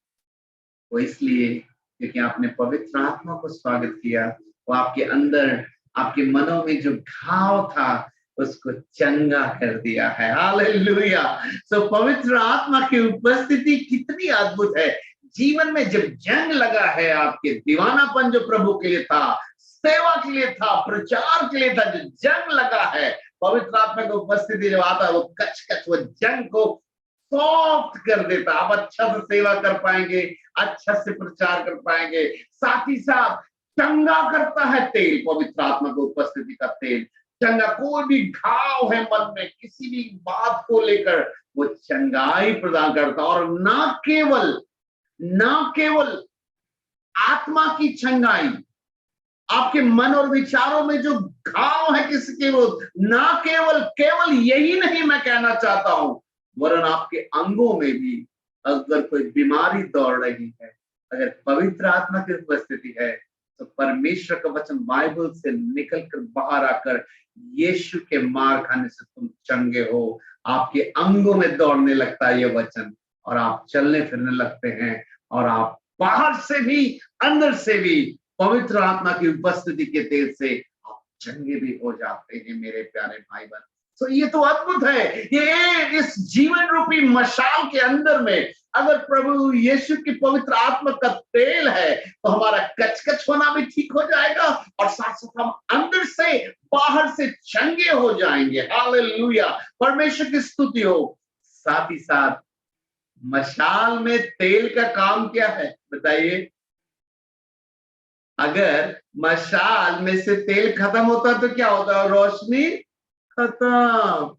वो इसलिए क्योंकि आपने पवित्र आत्मा को स्वागत किया, वो आपके अंदर आपके मनों में जो घाव था उसको चंगा कर दिया है। हालेलुया। सो पवित्र आत्मा की उपस्थिति कितनी अद्भुत है। जीवन में जब जंग लगा है, आपके दीवानापन जो प्रभु के लिए था, सेवा के लिए था, प्रचार के लिए था, जो जंग लगा है, पवित्र आत्मा की उपस्थिति जब आता है वो कच कच वो जंग को सॉफ्ट कर देता। आप अच्छा से सेवा कर पाएंगे, अच्छा से प्रचार कर पाएंगे, साथ ही साथ चंगा करता है तेल, पवित्र आत्मा की उपस्थिति का तेल चंगा। कोई भी घाव है मन में किसी भी बात को लेकर, वो चंगाई प्रदान करता। और ना केवल आत्मा की चंगाई, आपके मन और विचारों में जो घाव है किसी के विरुद्ध, ना केवल यही नहीं मैं कहना चाहता हूं, वरन आपके अंगों में भी अगर कोई बीमारी दौड़ रही है, अगर पवित्र आत्मा की उपस्थिति है, तो परमेश्वर का वचन बाइबल से निकलकर बाहर आकर यीशु के मार खाने से तुम चंगे हो, आपके अंगों में दौड़ने लगता है ये वचन, और आप चलने फिरने लगते हैं, और आप बाहर से भी अंदर से भी पवित्र आत्मा की उपस्थिति के तेल से आप चंगे भी हो जाते हैं मेरे प्यारे भाई बहन। तो ये तो अद्भुत है। ये इस जीवन रूपी मशाल के अंदर में अगर प्रभु यीशु की पवित्र आत्मा का तेल है, तो हमारा कचकच होना भी ठीक हो जाएगा, और साथ साथ हम अंदर से बाहर से चंगे हो जाएंगे। हालेलुया, परमेश्वर की स्तुति हो। साथ ही साथ मशाल में तेल का काम क्या है बताइए? अगर मशाल में से तेल खत्म होता तो क्या होता? रोशनी खत्म।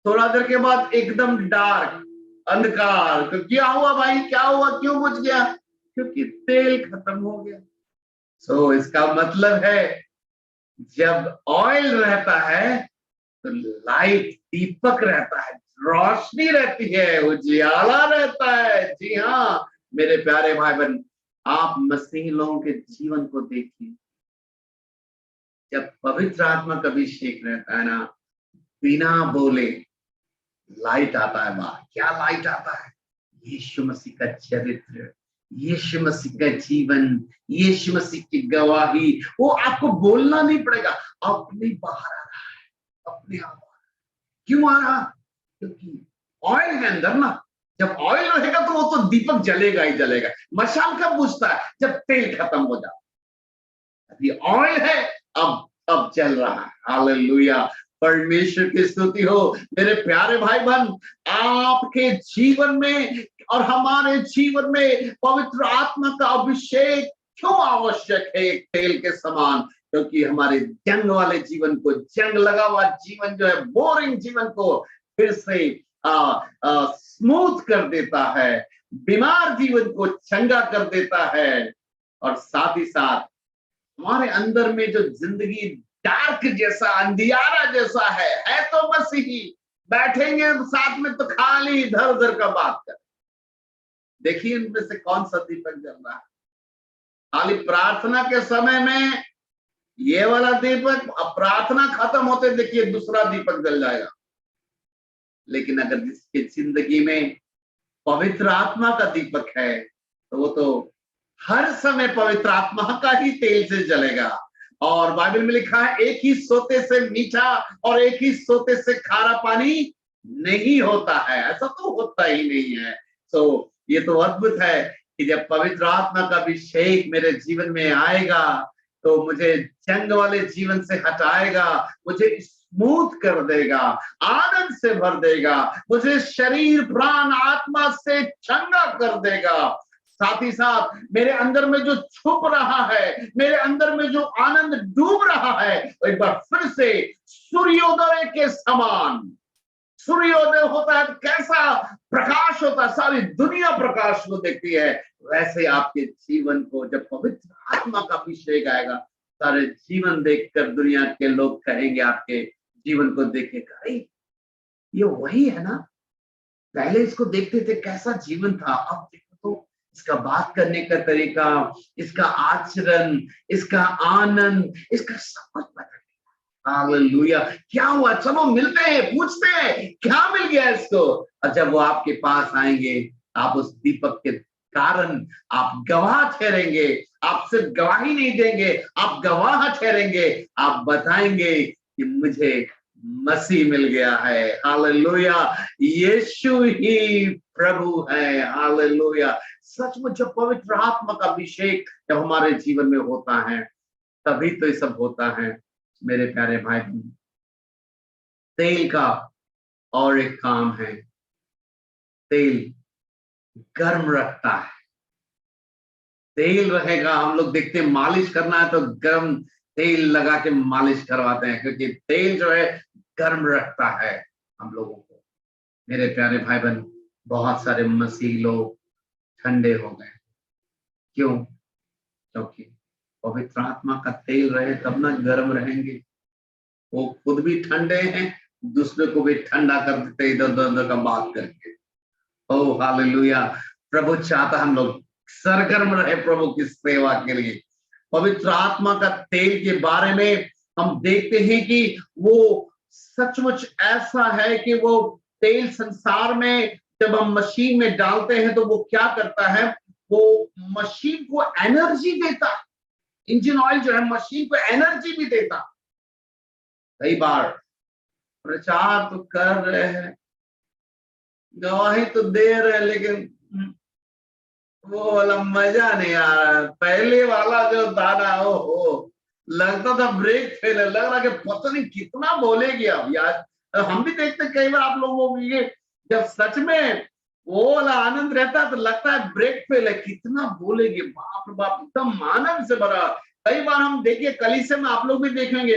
थोड़ा देर के बाद एकदम डार्क, अंधकार। तो क्या हुआ भाई, क्या हुआ, क्यों बुझ गया? क्योंकि तेल खत्म हो गया। सो इसका मतलब है जब ऑयल रहता है तो लाइट, दीपक रहता है, रोशनी रहती है, उजियाला रहता है। जी हाँ मेरे प्यारे भाई बहन, आप मसीही लोगों के जीवन को देखिए। जब पवित्र आत्मा का अभिषेक रहता है ना, बिना बोले लाइट आता है बाहर। क्या लाइट आता है? यीशु मसीह का चरित्र, यीशु मसीह का जीवन, यीशु मसीह की गवाही। वो आपको बोलना नहीं पड़ेगा, अपने बाहर आ रहा है, अपने आप। क्यों आ रहा? क्योंकि ऑयल है अंदर ना। जब ऑयल रहेगा तो वो तो दीपक जलेगा ही जलेगा। मशाल कब बुझता है? जब तेल खत्म हो जाता है। अभी ऑयल है, अब जल रहा है। हालेलुया, परमेश्वर की स्तुति हो। मेरे प्यारे भाई बहन, आपके जीवन में और हमारे जीवन में पवित्र आत्मा का अभिषेक क्यों आवश्यक है एक तेल के समान? क्योंकि हमारे जंग वाले जीवन को, जंग लगा हुआ जीवन जो है, बोरिंग जीवन को फिर से स्मूथ कर देता है, बीमार जीवन को चंगा कर देता है। और साथ ही साथ हमारे अंदर में जो जिंदगी डार्क जैसा, अंधियारा जैसा है तो मसीही बैठेंगे साथ में तो खाली इधर उधर का बात कर। देखिए इनमें से कौन सा दीपक जल रहा है? खाली प्रार्थना के समय में ये वाला दीपक, अब प्रार्थना खत्म होते देखिए दूसरा दीपक जल जाएगा। लेकिन अगर जिसकी जिंदगी में पवित्र आत्मा का दीपक है तो वो तो हर समय पवित्र आत्मा का ही तेल से जलेगा। और बाइबल में लिखा है एक ही सोते से मीठा और एक ही सोते से खारा पानी नहीं होता है। ऐसा तो होता ही नहीं है। तो ये तो अद्भुत है कि जब पवित्र आत्मा का अभिषेक मेरे जीवन में आएगा तो मुझे जंग वाले जीवन से हटाएगा, मुझे स्मूथ कर देगा, आनंद से भर देगा, मुझे शरीर प्राण आत्मा से चंगा कर देगा। साथ ही साथ मेरे अंदर में जो छुप रहा है, मेरे अंदर में जो आनंद डूब रहा है, एक बार फिर से सूर्योदय के समान, सूर्योदय होता है तो कैसा प्रकाश होता है, सारी दुनिया प्रकाश को देखती है। वैसे आपके जीवन को जब पवित्र आत्मा का अभिषेक आएगा, सारे जीवन देखकर दुनिया के लोग कहेंगे, आपके जीवन को देखेगा, ये वही है ना, पहले इसको देखते थे कैसा जीवन था, अब देखो तो इसका बात करने का तरीका, इसका आचरण, इसका आनंद, इसका सब कुछ बदल गया। हालेलुया। क्या हुआ? चलो मिलते हैं, पूछते हैं क्या मिल गया इसको। और जब वो आपके पास आएंगे, आप उस दीपक के कारण आप गवाह ठहरेंगे। आप सिर्फ गवाही नहीं देंगे, आप गवाह ठहरेंगे। आप बताएंगे कि मुझे मसीह मिल गया है। हालेलुया, यीशु ही प्रभु है। हालेलुया। सचमुच जब पवित्र आत्मा का अभिषेक जब हमारे जीवन में होता है तभी तो ये सब होता है। मेरे प्यारे भाई, तेल का और एक काम है, तेल गर्म रखता है। तेल रहेगा, हम लोग देखते हैं मालिश करना है तो गर्म तेल लगा के मालिश करवाते हैं, क्योंकि तेल जो है गर्म रखता है हम लोगों को। मेरे प्यारे भाई बहन, बहुत सारे मसीह लोग ठंडे हो गए। क्यों? क्योंकि पवित्र आत्मा का तेल रहे तब ना गर्म रहेंगे। वो खुद भी ठंडे हैं, दूसरे को भी ठंडा कर देते इधर उधर का बात करके। ओ हालेलुया। प्रभु चाहता हम लोग सरगर्म रहे प्रभु की सेवा के लिए। पवित्र आत्मा का तेल के बारे में हम देखते हैं कि वो सचमुच ऐसा है कि वो तेल संसार में जब हम मशीन में डालते हैं तो वो क्या करता है, वो मशीन को एनर्जी देता है। इंजन ऑयल जो है मशीन को एनर्जी भी देता। कई बार प्रचार तो कर रहे हैं, गवाही तो दे रहे, लेकिन वो वाला मजा नहीं आ रहा है। पहले वाला जो था ना, हो लगता था ब्रेक फेल, लग रहा कि पता नहीं कितना बोलेगी अब यार। हम भी देखते कई बार आप लोगों को ये, जब सच में वो वाला आनंद रहता है तो लगता है ब्रेक फेल है, कितना बोलेंगे, बाप रे बाप, एकदम आनंद से भरा। कई बार हम देखिए कलीसिया में, आप लोग भी देखेंगे,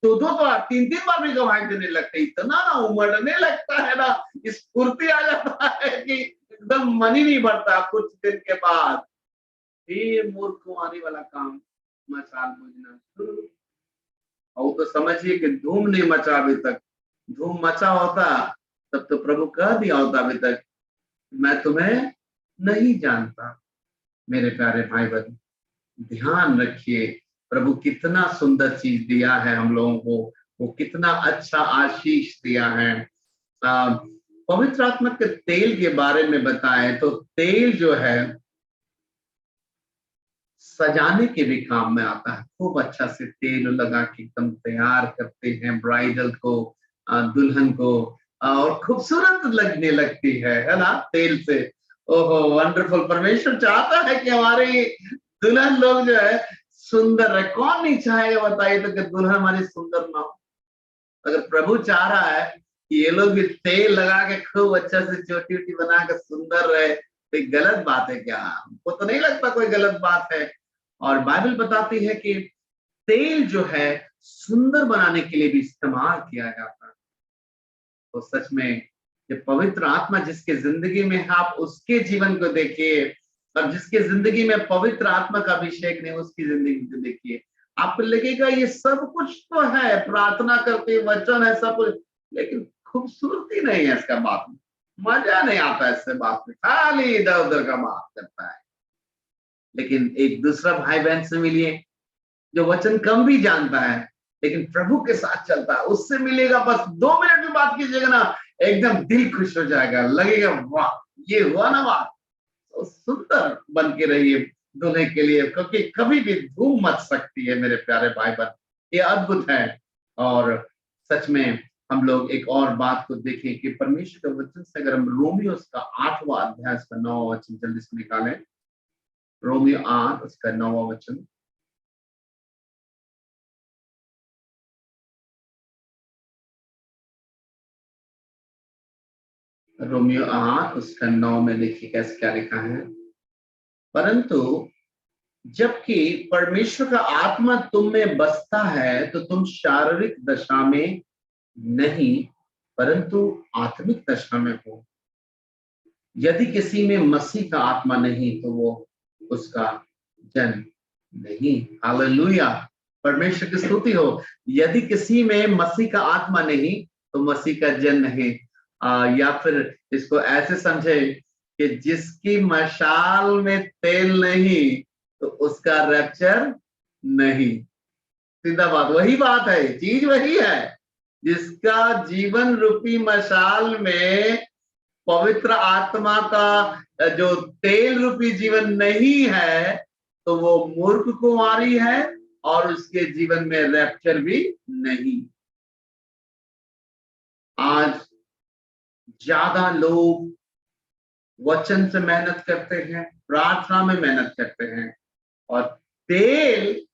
दो दो बार, तीन तीन बार भी गवाही देने लगते, इतना ना उमड़ने लगता है ना, स्फूर्ति आ जाता है कि एकदम मन ही नहीं भरता। कुछ दिन के बाद फिर मूर्ख कुंवारी वाला काम, मसाल बुझना शुरू। और तो समझिए कि धूम नहीं मचा अभी तक। धूम मचा होता तब तो प्रभु कह दिया होता अभी तक, मैं तुम्हें नहीं जानता। मेरे प्यारे भाई बहन, ध्यान रखिए, प्रभु कितना सुंदर चीज दिया है हम लोगों को, वो कितना अच्छा आशीष दिया है। पवित्र आत्मा के तेल के बारे में बताएं तो तेल जो है सजाने के भी काम में आता है। खूब अच्छा से तेल लगा के एकदम तैयार करते हैं ब्राइडल को, दुल्हन को, और खूबसूरत लगने लगती है ना तेल से। ओहो वंडरफुल, परमेश्वर चाहता है कि हमारे दुल्हन लोग जो है सुंदर रहे। कौन नहीं चाहेगा बताइए तो कि दुल्हन हमारी सुंदर ना हो। अगर प्रभु चाह रहा है कि ये लोग भी तेल लगा के खूब अच्छा से चोटी वोटी बना के सुंदर रहे, तो गलत बात है क्या? हमको तो नहीं लगता कोई गलत बात है। और बाइबल बताती है कि तेल जो है सुंदर बनाने के लिए भी इस्तेमाल किया जाता है। तो सच में ये पवित्र आत्मा जिसके जिंदगी में है, आप उसके जीवन को देखिए, और जिसके जिंदगी में पवित्र आत्मा का अभिषेक नहीं, उसकी जिंदगी को देखिए, आपको लगेगा ये सब कुछ तो है, प्रार्थना करते वचन है सब कुछ, लेकिन खूबसूरती नहीं है इसका बात में, मजा नहीं आता इससे बात में, खाली इधर उधर का बात करता है। लेकिन एक दूसरा भाई बहन से मिलिए जो वचन कम भी जानता है लेकिन प्रभु के साथ चलता है, उससे मिलेगा, बस 2 मिनट में बात कीजिएगा ना, एकदम दिल खुश हो जाएगा, लगेगा वाह ये हुआ ना बात। तो सुंदर बन के रहिए दूल्हे के लिए, क्योंकि कभी भी धूम मच सकती है मेरे प्यारे भाई बहन, ये अद्भुत है। और सच में हम लोग एक और बात को देखें कि परमेश्वर के वचन से, अगर हम रोमियो उसका 8वां अध्याय उसका 9वां वचन जल्दी से निकालें, रोमियो 8 उसका 9वां वचन। रोमियो 8 उसका 9 में देखिए कैसे क्या लिखा है, परंतु जबकि परमेश्वर का आत्मा तुम में बसता है तो तुम शारीरिक दशा में नहीं परंतु आत्मिक दशा में हो। यदि किसी में मसीह का आत्मा नहीं तो वो उसका जन नहीं। हालेलुया, परमेश्वर की स्तुति हो। यदि किसी में मसीह का आत्मा नहीं तो मसीह का जन नहीं। या फिर इसको ऐसे समझे कि जिसकी मशाल में तेल नहीं तो उसका रैप्चर नहीं। सीधा बात, वही बात है, चीज वही है। जिसका जीवन रूपी मशाल में पवित्र आत्मा का जो तेल रूपी जीवन नहीं है तो वो मूर्ख कुंवारी है और उसके जीवन में रैप्चर भी नहीं। आज ज्यादा लोग वचन से मेहनत करते हैं, प्रार्थना में मेहनत करते हैं, और तेल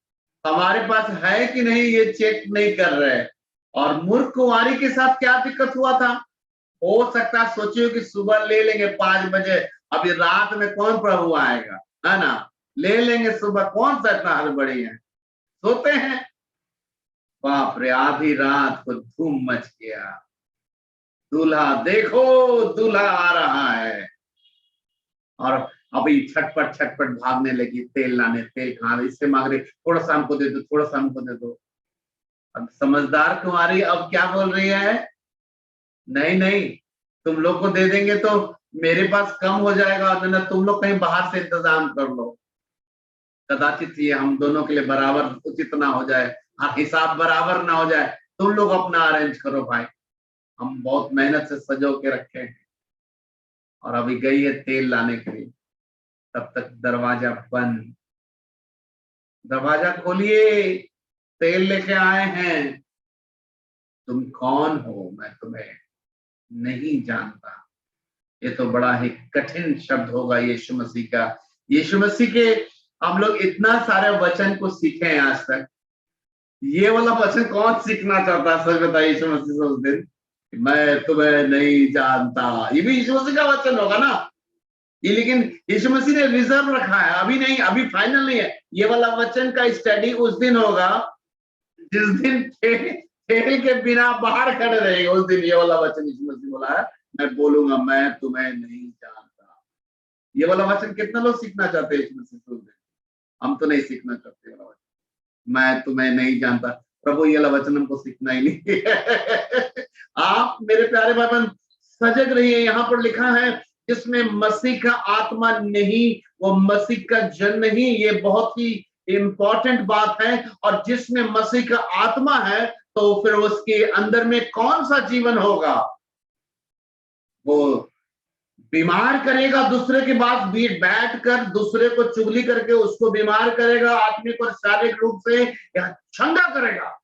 हमारे पास है कि नहीं ये चेक नहीं कर रहे। और मूर्ख कुंवारी के साथ क्या दिक्कत हुआ था? हो सकता है सोचिए कि सुबह ले लेंगे 5 बजे, अभी रात में कौन प्रभु आएगा, है ना, ले लेंगे सुबह, कौन सा इतना हड़बड़ी है, सोते हैं। बाप रे, आधी रात को धूम मच गया, दूल्हा देखो दूल्हा आ रहा है, और अभी छटपट छटपट भागने लगी तेल लाने, तेल खाना, इससे मांग रही थोड़ा सा हमको दे दो, थोड़ा सा हमको दे दो। अब समझदार कुंवारी अब क्या बोल रही है? नहीं नहीं, तुम लोग को दे देंगे तो मेरे पास कम हो जाएगा, ना तुम लोग कहीं बाहर से इंतजाम कर लो, कदाचित ये हम दोनों के लिए बराबर उचित ना हो जाए, हिसाब बराबर ना हो जाए, तुम लोग अपना अरेंज करो भाई, हम बहुत मेहनत से सजो के रखे हैं। और अभी गई है तेल लाने के लिए, तब तक दरवाजा बंद। दरवाजा खोलिए, तेल लेके आए हैं। तुम कौन हो? मैं तुम्हें नहीं जानता। ये तो बड़ा ही कठिन शब्द होगा यीशु मसीह का। यीशु मसीह के हम लोग इतना सारे वचन को सीखे हैं आज तक, ये वाला वचन कौन सीखना चाहता है? सच बताइए, यीशु मसीह से उस दिन मैं तुम्हें नहीं जानता। ये भी यीशु मसीह का वचन होगा ना ये, लेकिन यीशु मसीह ने रिजर्व रखा है, अभी नहीं, अभी फाइनल नहीं है। ये वाला वचन का स्टडी उस दिन होगा जिस दिन खेल के बिना बाहर खड़े रहेगा, उस दिन ये वाला वचन यीशु मसीह बोला है, मैं बोलूंगा मैं तुम्हें नहीं जानता। ये वाला वचन कितना लोग सीखना चाहते हैं यीशु मसीह से उस दिन? हम तो नहीं सीखना चाहते वाला वचन, मैं तुम्हें नहीं जानता। प्रभु ये वाला वचन हमको सीखना ही नहीं है। आप मेरे प्यारे भाई बहन सजग रहिए। यहाँ पर लिखा है जिसमें मसीह का आत्मा नहीं वो मसीह का जन नहीं। ये बहुत ही इंपॉर्टेंट बात है। और जिसमें मसीह का आत्मा है तो फिर उसके अंदर में कौन सा जीवन होगा? वो बीमार करेगा, दूसरे के पास बैठ कर दूसरे को चुगली करके उसको बीमार करेगा आत्मिक और शारीरिक रूप से, या छंगा करेगा।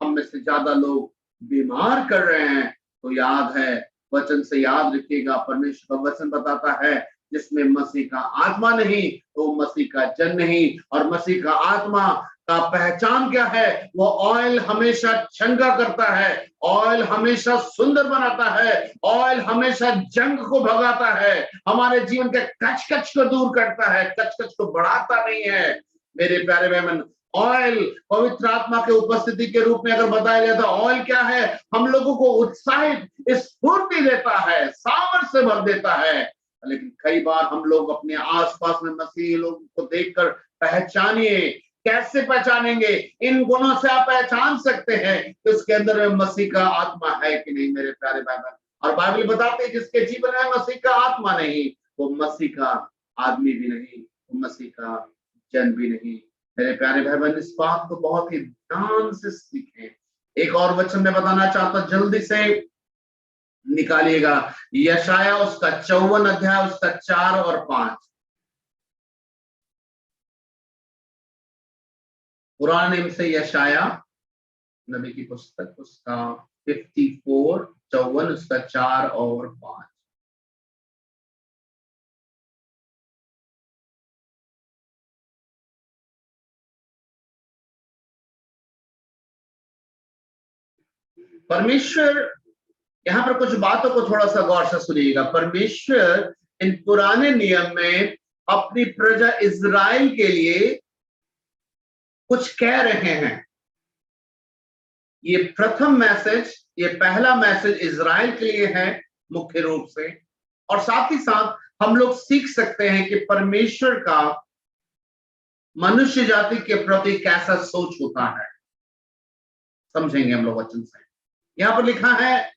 हम में से ज्यादा लोग बीमार कर रहे हैं। तो याद है, वचन से याद रखिएगा, परमेश्वर का वचन बताता है जिसमें मसीह का आत्मा नहीं तो मसीह का जन नहीं। और मसीह का आत्मा का पहचान क्या है? वो ऑयल हमेशा छंगा करता है, ऑयल हमेशा सुंदर बनाता है, ऑयल हमेशा जंग को भगाता है, हमारे जीवन के कच को दूर करता है, कच को बढ़ाता नहीं है। मेरे प्यारे बहन, ऑयल पवित्र आत्मा के उपस्थिति के रूप में अगर बताया जाता है, ऑयल क्या है? हम लोगों को उत्साहित स्फूर्ति देता है, सामर्थ्य से भर देता है। लेकिन कई बार हम लोग अपने आसपास में मसीही लोगों को देखकर पहचानिए। कैसे पहचानेंगे? इन गुणों से आप पहचान सकते हैं कि उसके अंदर में मसीह का आत्मा है कि नहीं। मेरे प्यारे भाई बहन, और बाइबल बताते हैं जिसके जीवन में मसीह का आत्मा नहीं वो मसीह का आदमी भी नहीं, वो मसीह का जन भी नहीं। मेरे प्यारे भाई बहन, इस बात को बहुत ही ध्यान से सीखें। एक और वचन में बताना चाहता हूं, जल्दी से निकालिएगा। यशाया उसका 54 अध्याय उसका 4 और 5। पुराने नियम से यशाया नबी की पुस्तक उसका 54 उसका 4 और 5। परमेश्वर, यहां पर कुछ बातों को थोड़ा सा गौर से सुनिएगा। परमेश्वर इन पुराने नियम में अपनी प्रजा इज़राइल के लिए कुछ कह रहे हैं। ये प्रथम मैसेज, ये पहला मैसेज इज़राइल के लिए है मुख्य रूप से। और साथ ही साथ हम लोग सीख सकते हैं कि परमेश्वर का मनुष्य जाति के प्रति कैसा सोच होता है। समझेंगे हम लोग वचन से। यहां पर लिखा है,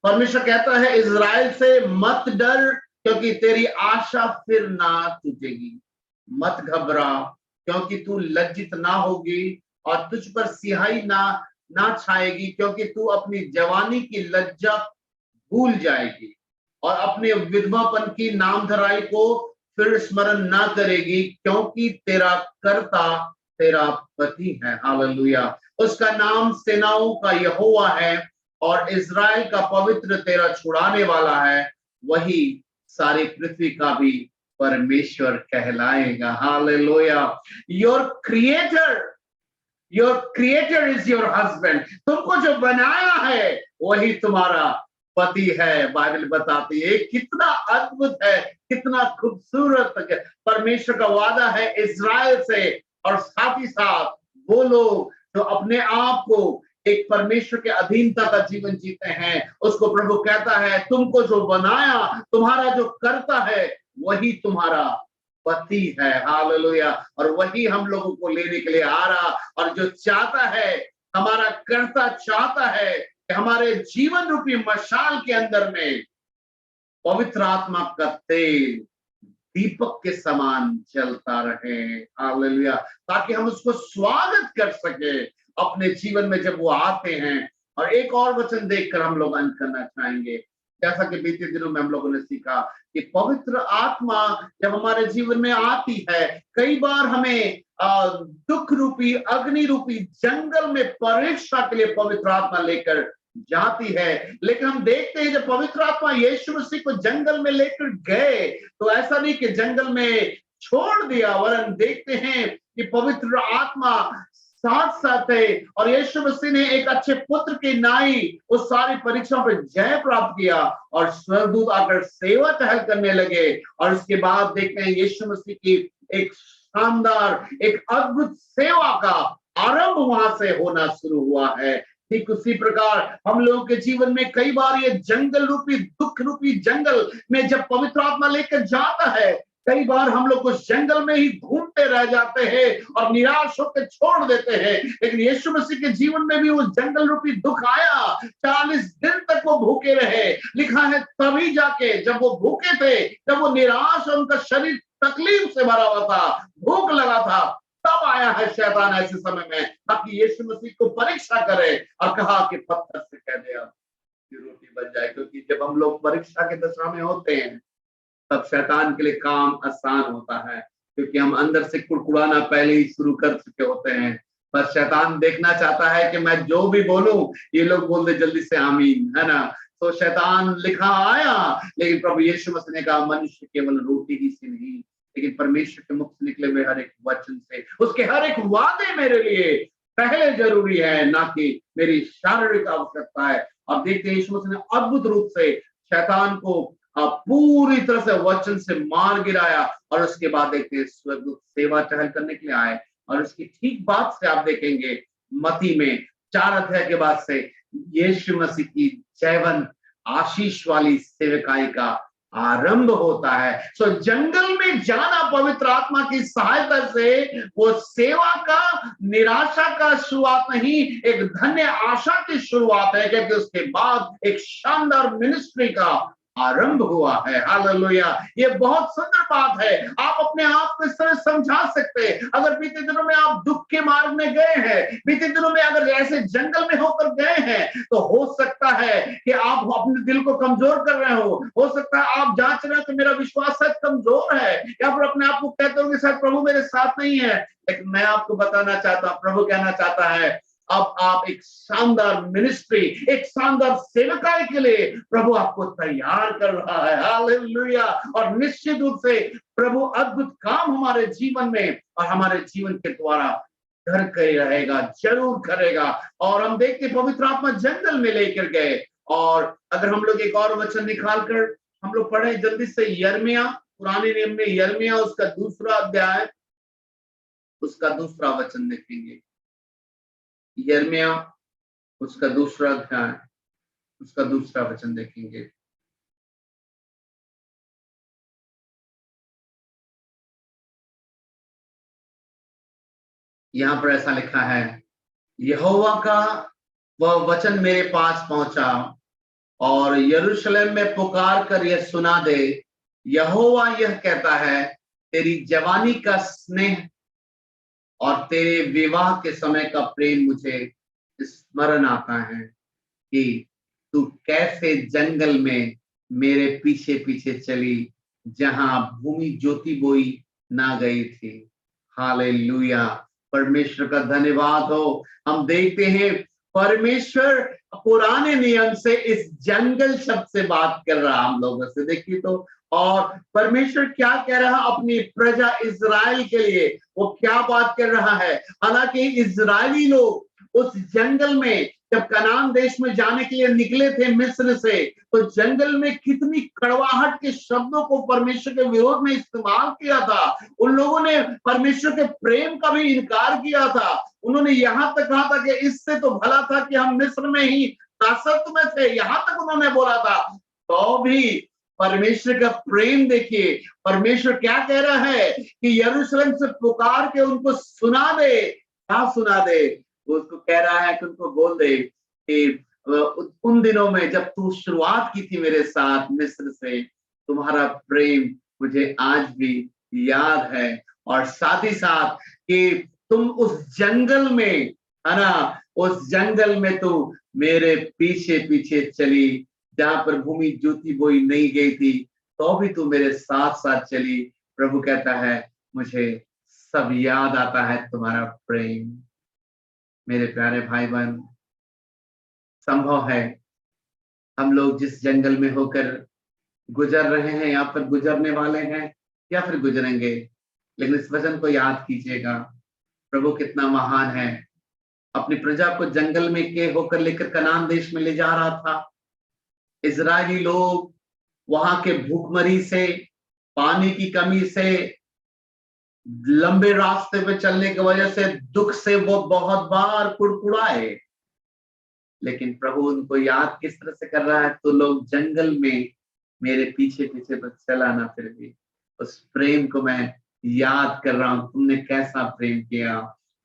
परमेश्वर कहता है इज़राइल से, मत डर क्योंकि तेरी आशा फिर ना टूटेगी। मत घबरा क्योंकि तू लज्जित ना होगी और तुझ पर सिहाई ना छाएगी, क्योंकि तू अपनी जवानी की लज्जा भूल जाएगी और अपने विधवापन की नामधराई को फिर स्मरण ना करेगी, क्योंकि तेरा कर्ता तेरा पति है। हालेलुया। उसका नाम सेनाओं का यहोवा है और इज़राइल का पवित्र तेरा छुड़ाने वाला है। वही सारी पृथ्वी का भी परमेश्वर कहलाएगा। Hallelujah. Your creator is your husband. तुमको जो बनाया है वही तुम्हारा पति है। बाइबल बताती है कितना अद्भुत है, कितना खूबसूरत परमेश्वर का वादा है इज़राइल से। और साथ ही साथ वो लोग जो अपने आप को एक परमेश्वर के अधीनता का जीवन जीते हैं, उसको प्रभु कहता है तुमको जो बनाया, तुम्हारा जो करता है वही तुम्हारा पति है। हालेलुया। और वही हम लोगों को लेने के लिए आ रहा, और जो चाहता है, हमारा कर्ता चाहता है कि हमारे जीवन रूपी मशाल के अंदर में पवित्र आत्मा का तेल दीपक के समान जलता रहे। हालेलुया। ताकि हम उसको स्वागत कर सके अपने जीवन में जब वो आते हैं। और एक और वचन देखकर हम लोग अंत करना चाहेंगे। जैसा कि बीते दिनों में हम लोगों ने सीखा कि पवित्र आत्मा जब हमारे जीवन में आती है, कई बार हमें दुख रूपी अग्नि रूपी जंगल में परीक्षा के लिए पवित्र आत्मा लेकर जाती है। लेकिन हम देखते हैं जब पवित्र आत्मा यीशु मसीह को जंगल में लेकर गए तो ऐसा नहीं कि जंगल में छोड़ दिया, वरन देखते हैं कि पवित्र आत्मा साथ साथ थे और यीशु मसीह ने एक अच्छे पुत्र की नाई उस सारी परीक्षाओं पर जय प्राप्त किया और स्वर्गदूत आकर सेवा टहल करने लगे। और उसके बाद देखते हैं यीशु मसीह की एक शानदार, एक अद्भुत सेवा का आरंभ वहां से होना शुरू हुआ है। ठीक उसी प्रकार हम लोगों के जीवन में कई बार ये जंगल रूपी, दुख रूपी जंगल में जब पवित्र आत्मा लेकर जाता है, कई बार हम लोग उस जंगल में ही घूमते रह जाते हैं और निराश होकर छोड़ देते हैं। लेकिन यीशु मसीह के जीवन में भी उस जंगल रूपी दुख आया, 40 दिन तक वो भूखे रहे। लिखा है तभी जाके जब वो भूखे थे, जब वो निराश और उनका शरीर तकलीफ से भरा हुआ था, भूख लगा था, तब आया है शैतान ऐसे समय में ताकि यीशु मसीह को परीक्षा करे और कहा कि पत्थर से कह दे अब कि रोटी बन जाए। क्योंकि जब हम लोग परीक्षा के दशा में होते हैं तब शैतान के लिए काम आसान होता है, क्योंकि हम अंदर से कुड़कुड़ाना पहले ही शुरू कर चुके होते हैं। पर शैतान देखना चाहता है कि मैं जो भी बोलूं ये लोग बोल दे जल्दी से आमीन, है ना। तो शैतान लिखा आया, लेकिन प्रभु यीशु मसीह ने कहा मनुष्य केवल रोटी ही से नहीं लेकिन परमेश्वर के मुख से निकले हुए हर एक वचन से, उसके हर एक वादे मेरे लिए पहले जरूरी है, ना कि मेरी शारीरिक आवश्यकता है। अब देखते हैं यीशु मसीह ने अद्भुत रूप से शैतान को पूरी तरह से वचन से मार गिराया और उसके बाद देखते हैं स्वर्गदूत सेवा टहल करने के लिए आए। और उसकी ठीक बात से आप देखेंगे मती में 4 अध्याय के बाद से यीशु मसीह की जैवन आशीष वाली सेवकाई का आरंभ होता है। सो जंगल में जाना पवित्र आत्मा की सहायता से वो सेवा का, निराशा का शुरुआत नहीं, एक धन्य आशा की शुरुआत है, क्योंकि उसके बाद एक शानदार मिनिस्ट्री का आरंभ हुआ है। हालेलुया, ये बहुत सुंदर बात है। आप अपने आप को इस तरह समझा सकते हैं। अगर बीते दिनों में आप दुख के मार्ग में गए हैं, बीते दिनों में अगर ऐसे जंगल में होकर गए हैं, तो हो सकता है कि आप अपने दिल को कमजोर कर रहे हो सकता है आप जांच रहे हो कि मेरा विश्वास शायद कमजोर है, या फिर अपने आप को कहते हो कि शायद प्रभु मेरे साथ नहीं है। लेकिन मैं आपको बताना चाहता हूं, प्रभु कहना चाहता है अब आप एक शानदार मिनिस्ट्री, एक शानदार सेवकाई के लिए प्रभु आपको तैयार कर रहा है। हालेलुया। और निश्चित रूप से प्रभु अद्भुत काम हमारे जीवन में और हमारे जीवन के द्वारा करके रहेगा, जरूर करेगा। और हम देखते पवित्र आत्मा जंगल में लेकर गए। और अगर हम लोग एक और वचन निकाल कर हम लोग पढ़े जल्दी से, यिर्मयाह, पुराने नियम में यिर्मयाह उसका 2 अध्याय, उसका 2 वचन देखेंगे। यिर्मयाह उसका 2 अध्याय, उसका 2 वचन देखेंगे। यहां पर ऐसा लिखा है, यहोवा का वह वचन मेरे पास पहुंचा और यरूशलेम में पुकार कर यह सुना दे, यहोवा यह कहता है, तेरी जवानी का स्नेह और तेरे विवाह के समय का प्रेम मुझे स्मरण आता है कि तू कैसे जंगल में मेरे पीछे पीछे चली, जहां भूमि ज्योति बोई ना गई थी। हालेलुया, परमेश्वर का धन्यवाद हो। हम देखते हैं परमेश्वर पुराने नियम से इस जंगल शब्द से बात कर रहा हम लोगों से, देखिए तो। और परमेश्वर क्या कह रहा है अपनी प्रजा इजराइल के लिए, वो क्या बात कर रहा है। हालांकि इजरायली लोग उस जंगल में जब कनान देश में जाने के लिए निकले थे मिस्र से, तो जंगल में कितनी कड़वाहट के शब्दों को परमेश्वर के विरोध में इस्तेमाल किया था। उन लोगों ने परमेश्वर के प्रेम का भी इनकार किया था। उन्होंने यहाँ तक कहा था कि इससे तो भला था कि हम मिस्र में ही दासत्व में थे, यहाँ तक उन्होंने बोला था। तो भी परमेश्वर का प्रेम देखिए, परमेश्वर क्या कह रहा है कि यरूशलेम से पुकार के उनको सुना दे। क्या सुना दे? उसको कह रहा है कि उनको बोल दे कि उन दिनों में जब तू शुरुआत की थी मेरे साथ मिस्र से, तुम्हारा प्रेम मुझे आज भी याद है। और साथ ही साथ कि तुम उस जंगल में, है ना, उस जंगल में तू मेरे पीछे पीछे चली, जहां पर भूमि ज्योति बोई नहीं गई थी, तो भी तू मेरे साथ साथ चली। प्रभु कहता है मुझे सब याद आता है तुम्हारा प्रेम। मेरे प्यारे भाई बहन, संभव है हम लोग जिस जंगल में होकर गुजर रहे हैं, यहाँ पर गुजरने वाले हैं या फिर गुजरेंगे, लेकिन इस वचन को याद कीजिएगा, प्रभु कितना महान है अपनी प्रजा को जंगल में के होकर लेकर कनान देश में ले जा रहा था। इजरायली लोग वहां के भूखमरी से, पानी की कमी से, लंबे रास्ते पे चलने की वजह से, दुख से वो बहुत बार कुड़कुड़ाए। लेकिन प्रभु उनको याद किस तरह से कर रहा है, तो लोग जंगल में मेरे पीछे पीछे तो चला ना, फिर भी उस प्रेम को मैं याद कर रहा हूं, तुमने कैसा प्रेम किया।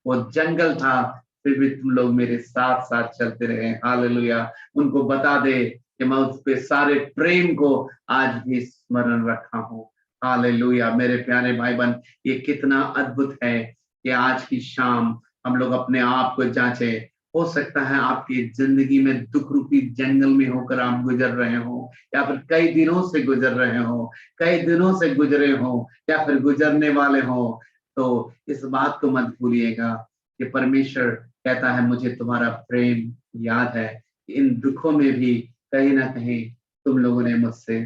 वो जंगल था, फिर भी तुम लोग मेरे साथ साथ चलते रहे। हालेलुया। उनको बता दे कि मैं उस पे सारे प्रेम को आज भी स्मरण रखा हूँ। हालेलुया। मेरे प्यारे भाई बहन, ये कितना अद्भुत है कि आज की शाम हम लोग अपने आप को जांचे। हो सकता है आपकी जिंदगी में दुख रूपी जंगल में होकर आप गुजर रहे हो, या फिर कई दिनों से गुजर रहे हो, कई दिनों से गुजरे हो, या फिर गुजरने वाले हो। तो इस बात को मत भूलिएगा कि परमेश्वर कहता है मुझे तुम्हारा प्रेम याद है। इन दुखों में भी कहीं ना कहीं तुम लोगों ने मुझसे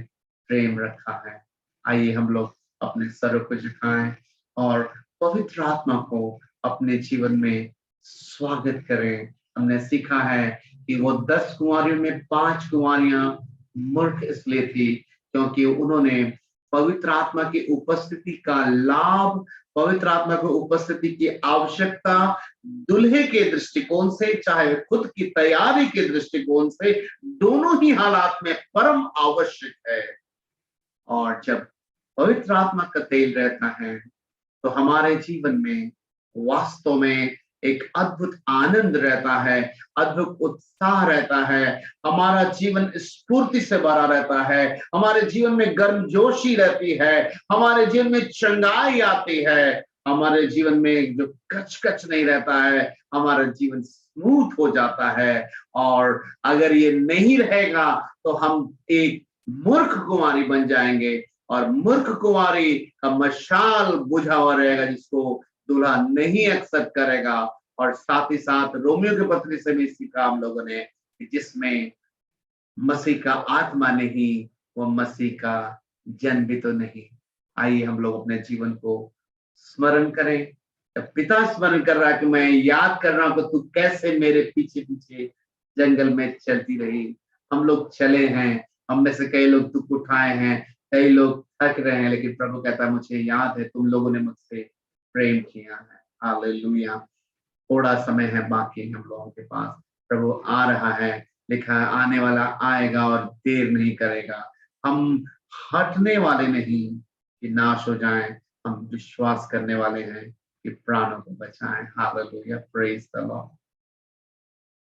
प्रेम रखा है। आइए हम लोग अपने सरों को झुकाएं और पवित्र आत्मा को अपने जीवन में स्वागत करें। हमने सीखा है कि वो 10 कुंवारियों में 5 कुंवारियां मूर्ख इसलिए थी क्योंकि उन्होंने पवित्र आत्मा की उपस्थिति का लाभ, पवित्र आत्मा की उपस्थिति की आवश्यकता दुल्हे के दृष्टिकोण से, चाहे खुद की तैयारी के दृष्टिकोण से, दोनों ही हालात में परम आवश्यक है। और जब पवित्र आत्मा का तेल रहता है तो हमारे जीवन में वास्तव में एक अद्भुत आनंद रहता है, अद्भुत उत्साह रहता है, हमारा जीवन स्फूर्ति से भरा रहता है, हमारे जीवन में गर्मजोशी रहती है, हमारे जीवन में चंगाई आती है, हमारे जीवन में जो कच नहीं रहता है, हमारा जीवन स्मूथ हो जाता है। और अगर ये नहीं रहेगा तो हम एक मूर्ख कुमारी बन जाएंगे, और मूर्ख कुमारी का मशाल बुझा हुआ रहेगा जिसको दूल्हा नहीं एक्सेप्ट करेगा। और साथ ही साथ रोमियो के पत्री से भी सीखा हम लोगों ने कि जिसमें मसीह का आत्मा नहीं, वो मसीह का जन भी तो नहीं। आइए हम लोग अपने जीवन को स्मरण करें। जब पिता स्मरण कर रहा है कि मैं याद कर रहा हूं कि तू कैसे मेरे पीछे पीछे जंगल में चलती रही। हम लोग चले हैं, हम में से कई लोग दुख उठाए हैं, कई लोग थक रहे हैं, लेकिन प्रभु कहता है मुझे याद है तुम लोगों ने मुझसे प्रेम किया है। हालेलुया। थोड़ा समय है बाकी हम लोगों के पास, प्रभु आ रहा है, लिखा है आने वाला आएगा और देर नहीं करेगा। हम हटने वाले नहीं कि नाश हो जाएं, हम विश्वास करने वाले हैं कि प्राणों को बचाएं। हालेलुया। Praise the Lord.